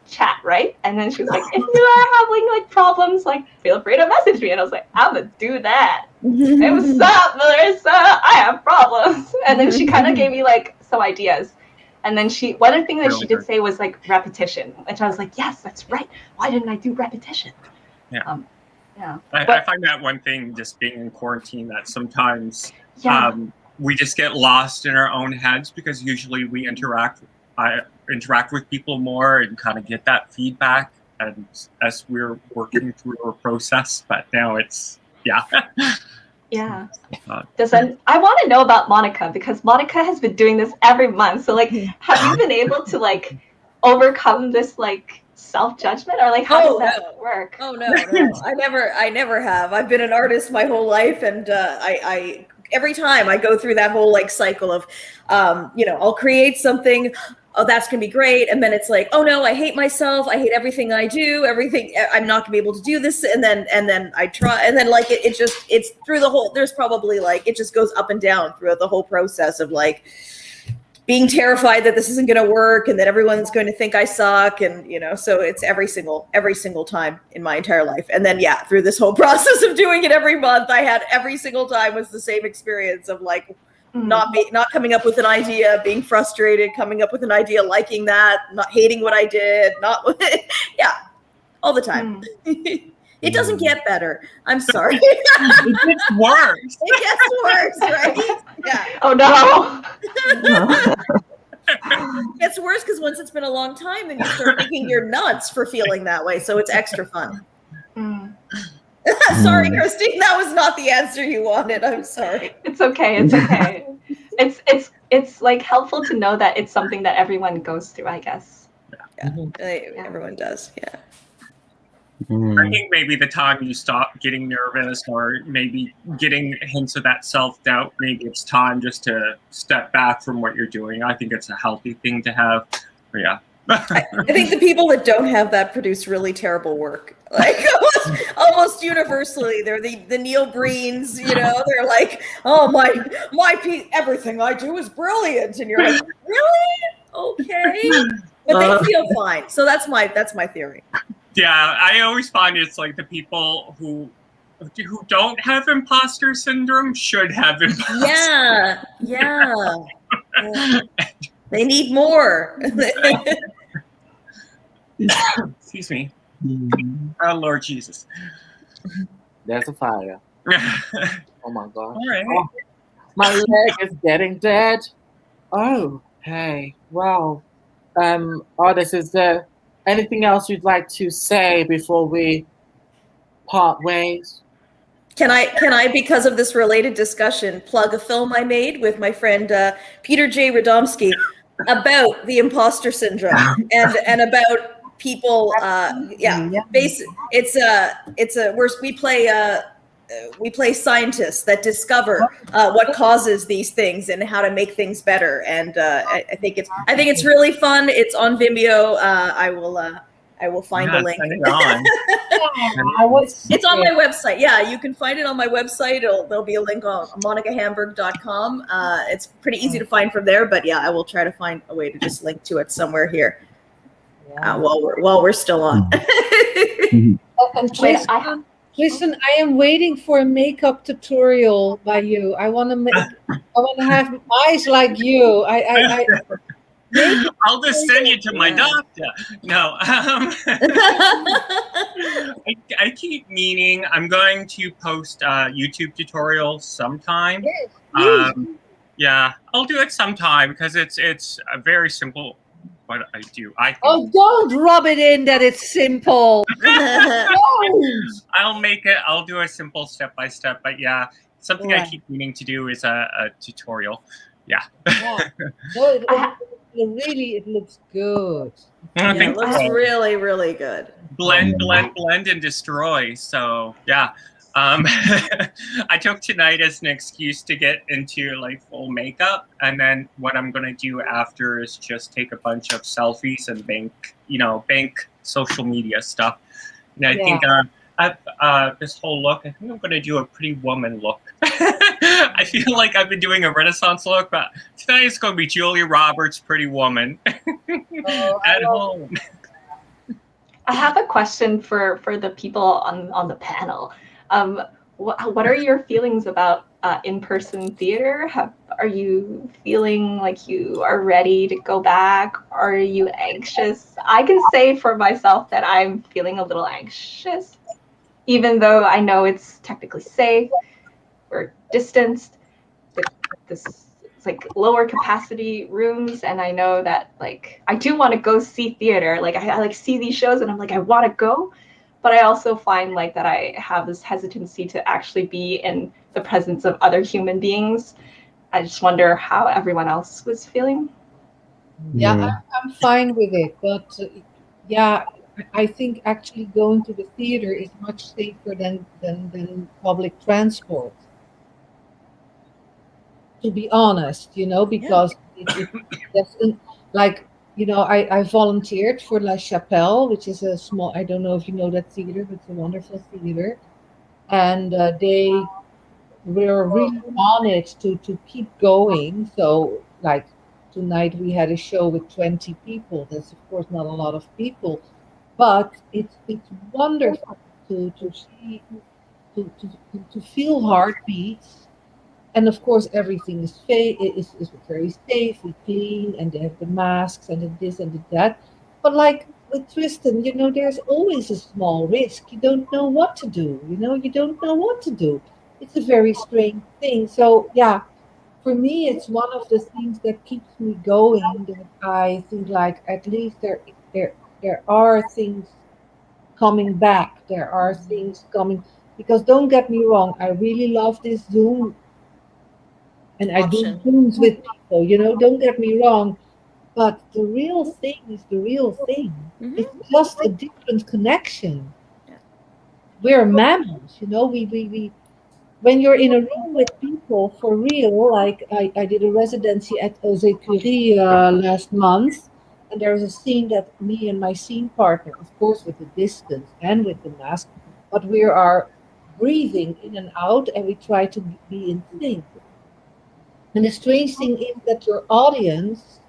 chat, right? And then she was like, "If you are having like problems, like feel free to message me." And I was like, "I'm gonna do that." Hey, what's up, Marissa? I have problems. And then she kind of gave me like some ideas. And then one of the things that she did say was like repetition, which I was like, yes, that's right. Why didn't I do repetition? Yeah. Yeah. I find that one thing, just being in quarantine, that sometimes we just get lost in our own heads, because usually we interact with people more and kind of get that feedback, and as we're working through our process. But now it's yeah. I want to know about Monica, because Monica has been doing this every month. So like, have you been able to like overcome this like self-judgment, or like how does that work? Oh no, I never have. I've been an artist my whole life, and I every time I go through that whole like cycle of I'll create something, oh, that's gonna be great, and then it's like, oh no, I hate myself, I hate everything I do, I'm not gonna be able to do this, and then I try, and then like it's through the whole, there's probably like, it just goes up and down throughout the whole process of like being terrified that this isn't going to work and that everyone's going to think I suck. And, so it's every single time in my entire life. And then, through this whole process of doing it every month, I had every single time was the same experience of like, not coming up with an idea, being frustrated, coming up with an idea, liking that, not hating what I did, all the time. It doesn't get better. I'm sorry. It gets worse. It gets worse, right? Yeah. Oh no. It gets worse because once it's been a long time, then you start thinking you're nuts for feeling that way. So it's extra fun. Sorry, Christine, that was not the answer you wanted. I'm sorry. It's okay. It's like helpful to know that it's something that everyone goes through, I guess. Everyone does. Yeah. I think maybe the time you stop getting nervous, or maybe getting hints of that self-doubt, maybe it's time just to step back from what you're doing. I think it's a healthy thing to have. But yeah. I think the people that don't have that produce really terrible work. Like almost universally, they're the Neil Breens, they're like, oh my everything I do is brilliant, and you're like, really? Okay, but they feel fine. So that's my theory. Yeah, I always find it's like the people who don't have imposter syndrome should have imposter. Yeah. They need more. Excuse me. Oh, Lord Jesus. There's a fire. Oh my God. All right. Oh, my leg is getting dead. Oh, hey. Well, artist, is there anything else you'd like to say before we part ways? Can I, because of this related discussion, plug a film I made with my friend Peter J. Radomski about the imposter syndrome and about people. We play scientists that discover what causes these things and how to make things better. And I think it's really fun. It's on Vimeo. I will find the link. It's on my website. Yeah, you can find it on my website. There'll be a link on monicahamburg.com. It's pretty easy to find from there, but I will try to find a way to just link to it somewhere here. while we're still on. And Wait, Tristan, I am waiting for a makeup tutorial by you. I want to have eyes like you. I'll just send you to my doctor. No, I keep meaning I'm going to post YouTube tutorials sometime. Yes, Yeah, I'll do it sometime because it's a very simple what I do. I think. Oh, don't rub it in that it's simple. I'll make it. I'll do a simple step by step. But yeah, something I keep meaning to do is a tutorial. Yeah. No, it looks good. It looks really, really good. Blend, and destroy. So yeah. I took tonight as an excuse to get into like full makeup, and then what I'm gonna do after is just take a bunch of selfies and bank social media stuff. And I think this whole look, I think I'm gonna do a pretty woman look. I feel like I've been doing a Renaissance look, but tonight it's gonna be Julia Roberts, Pretty Woman, at home. I have a question for the people on the panel. What are your feelings about in-person theater? Are you feeling like you are ready to go back? Are you anxious? I can say for myself that I'm feeling a little anxious, even though I know it's technically safe. We're distanced. It's like lower capacity rooms, and I know that like I do want to go see theater. Like I like see these shows, and I'm like I want to go. But I also find like that I have this hesitancy to actually be in the presence of other human beings. I just wonder how everyone else was feeling. Yeah, I'm fine with it. But I think actually going to the theater is much safer than public transport. To be honest, because I volunteered for La Chapelle, which is a small, I don't know if you know that theater, but it's a wonderful theater. And they were really on it to keep going. So, like, tonight we had a show with 20 people. That's, of course, not a lot of people. But it's wonderful to see, to feel heartbeats. And of course, everything is very safe. We clean, and they have the masks and the this and the that. But like with Tristan, there's always a small risk. You don't know what to do. You don't know what to do. It's a very strange thing. So yeah, for me, it's one of the things that keeps me going. That I think, like, at least there are things coming back. There are things coming, because don't get me wrong, I really love this Zoom. And I do Zooms with people, don't get me wrong. But the real thing is the real thing. Mm-hmm. It's just a different connection. Yeah. We're mammals, we when you're in a room with people for real, like I did a residency at Curie last month, and there was a scene that me and my scene partner, of course with the distance and with the mask, but we are breathing in and out, and we try to be in sync. And the strange thing is that your audience,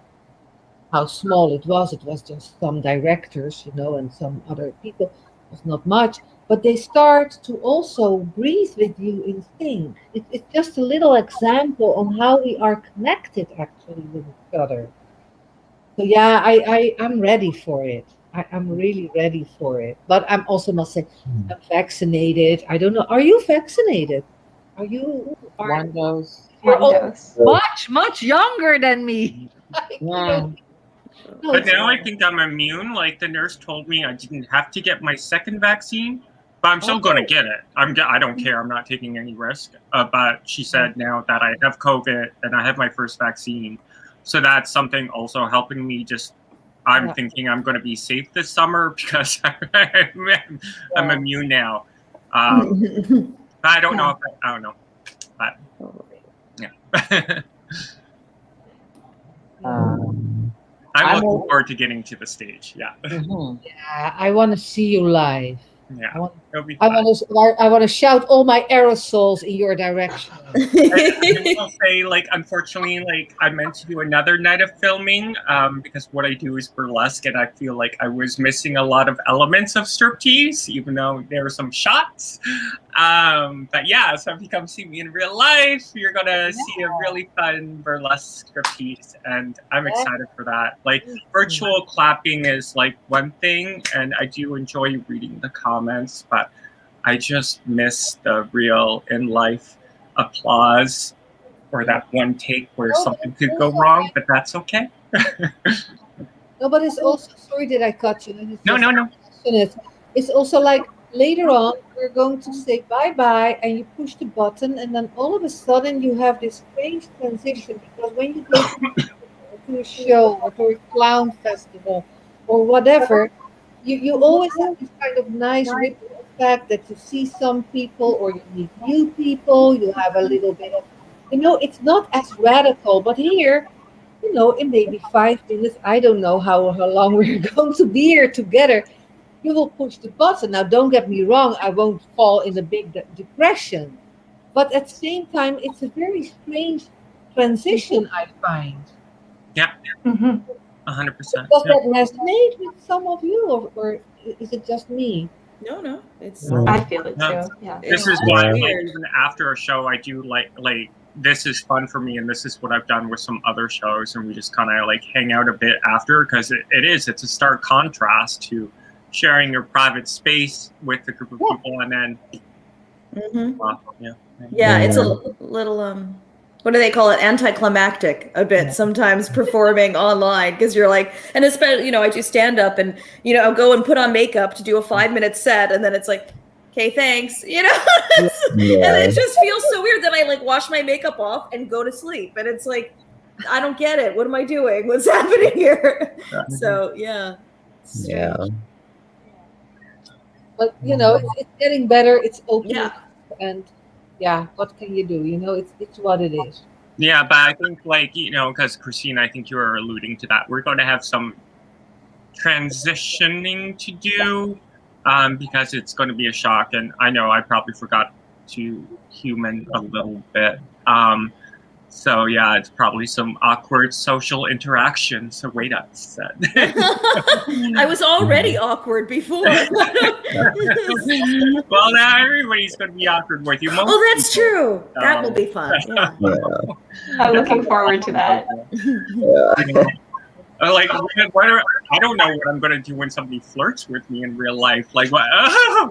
how small it was just some directors, and some other people, it was not much, but they start to also breathe with you in sync. It's just a little example on how we are connected actually with each other. So yeah, I'm ready for it. I'm really ready for it. But I'm also must say, I'm vaccinated. I don't know. Are you vaccinated? Are you? One dose. You're much younger than me. But now I think I'm immune. Like the nurse told me I didn't have to get my second vaccine, but I'm still going to get it. I don't care. I'm not taking any risk. But she said now that I have COVID and I have my first vaccine. So that's something also helping me. I'm thinking I'm going to be safe this summer because I'm immune now. I don't know. I don't know. But yeah. I'm looking forward to getting to the stage. Yeah. Yeah, I want to see you live. Yeah, it'll be I fun. want to shout all my aerosols in your direction. I will say, like, unfortunately, like, I meant to do another night of filming because what I do is burlesque, and I feel like I was missing a lot of elements of striptease, even though there were some shots. But yeah, so if you come see me in real life, you're gonna see a really fun burlesque striptease, and I'm excited for that. Like, virtual clapping is like one thing, and I do enjoy reading the comments, but I just miss the real in life applause or that one take where something could go wrong, but that's okay. No, but it's also, sorry that I cut you. No. It's also like later on, we're going to say bye-bye, and you push the button, and then all of a sudden you have this strange transition, because when you go to a show or to a clown festival or whatever, you always have this kind of nice ripple effect that you see some people or you meet new people, you have a little bit of, it's not as radical, but here, in maybe 5 minutes, I don't know how long we're going to be here together, you will push the button. Now, don't get me wrong, I won't fall in a big depression, but at the same time, it's a very strange transition, I find. Yeah. 100%. Does that resonate with some of you, or is it just me? No, it's. I feel it too. Yeah. This is why, like, even after a show, I do like this is fun for me, and this is what I've done with some other shows, and we just kind of like hang out a bit after, because it's a stark contrast to sharing your private space with a group of people, and then it's a little what do they call it, anticlimactic a bit sometimes performing online, because you're like, and especially I do stand up, and I'll go and put on makeup to do a 5-minute set, and then it's like, okay, thanks, and it just feels so weird that I like wash my makeup off and go to sleep, and it's like, I don't get it, what am I doing, what's happening here? So but it's getting better, it's opening, and what can you do? It's what it is. Yeah, but I think, like, because Christine, I think you were alluding to that. We're going to have some transitioning to do because it's going to be a shock. And I know I probably forgot to human a little bit. So, yeah, it's probably some awkward social interactions await us. I was already awkward before. Well, now everybody's going to be awkward with you. That's true. That will be fun. Yeah. I'm looking forward to that. Like, I don't know what I'm going to do when somebody flirts with me in real life. Like, what? I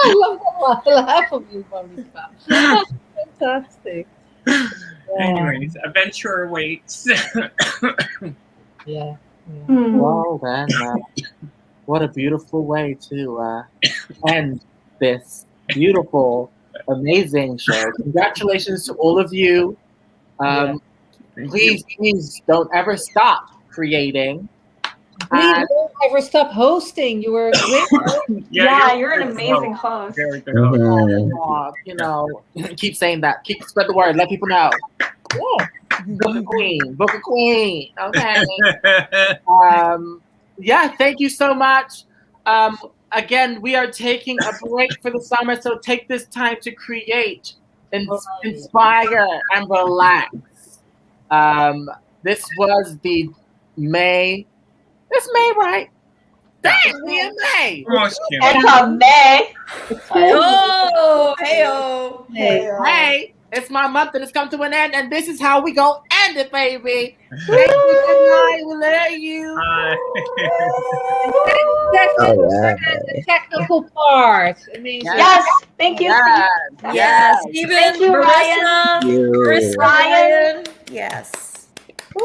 love the laugh of you, Monica. Fantastic. Anyways, adventure awaits. Well, then, what a beautiful way to end this beautiful, amazing show. Congratulations to all of you. Please don't ever stop creating. Please don't ever stop hosting. You were a great host. You're an amazing host. Very good host. Keep saying that. Keep spread the word. Let people know. Book a queen. Okay. Thank you so much. Again, we are taking a break for the summer, so take this time to create, inspire, and relax. This was the May. It's May, right? Dang, we in May. Anton May. Hey, it's my month and it's come to an end, and this is how we gonna end it, baby. Thank you, good night. We love you. The technical part. Amazing. Yes, thank you. Yes, Stephen, thank you, Marissa, Ryan. Chris, Ryan. Yes. Woo!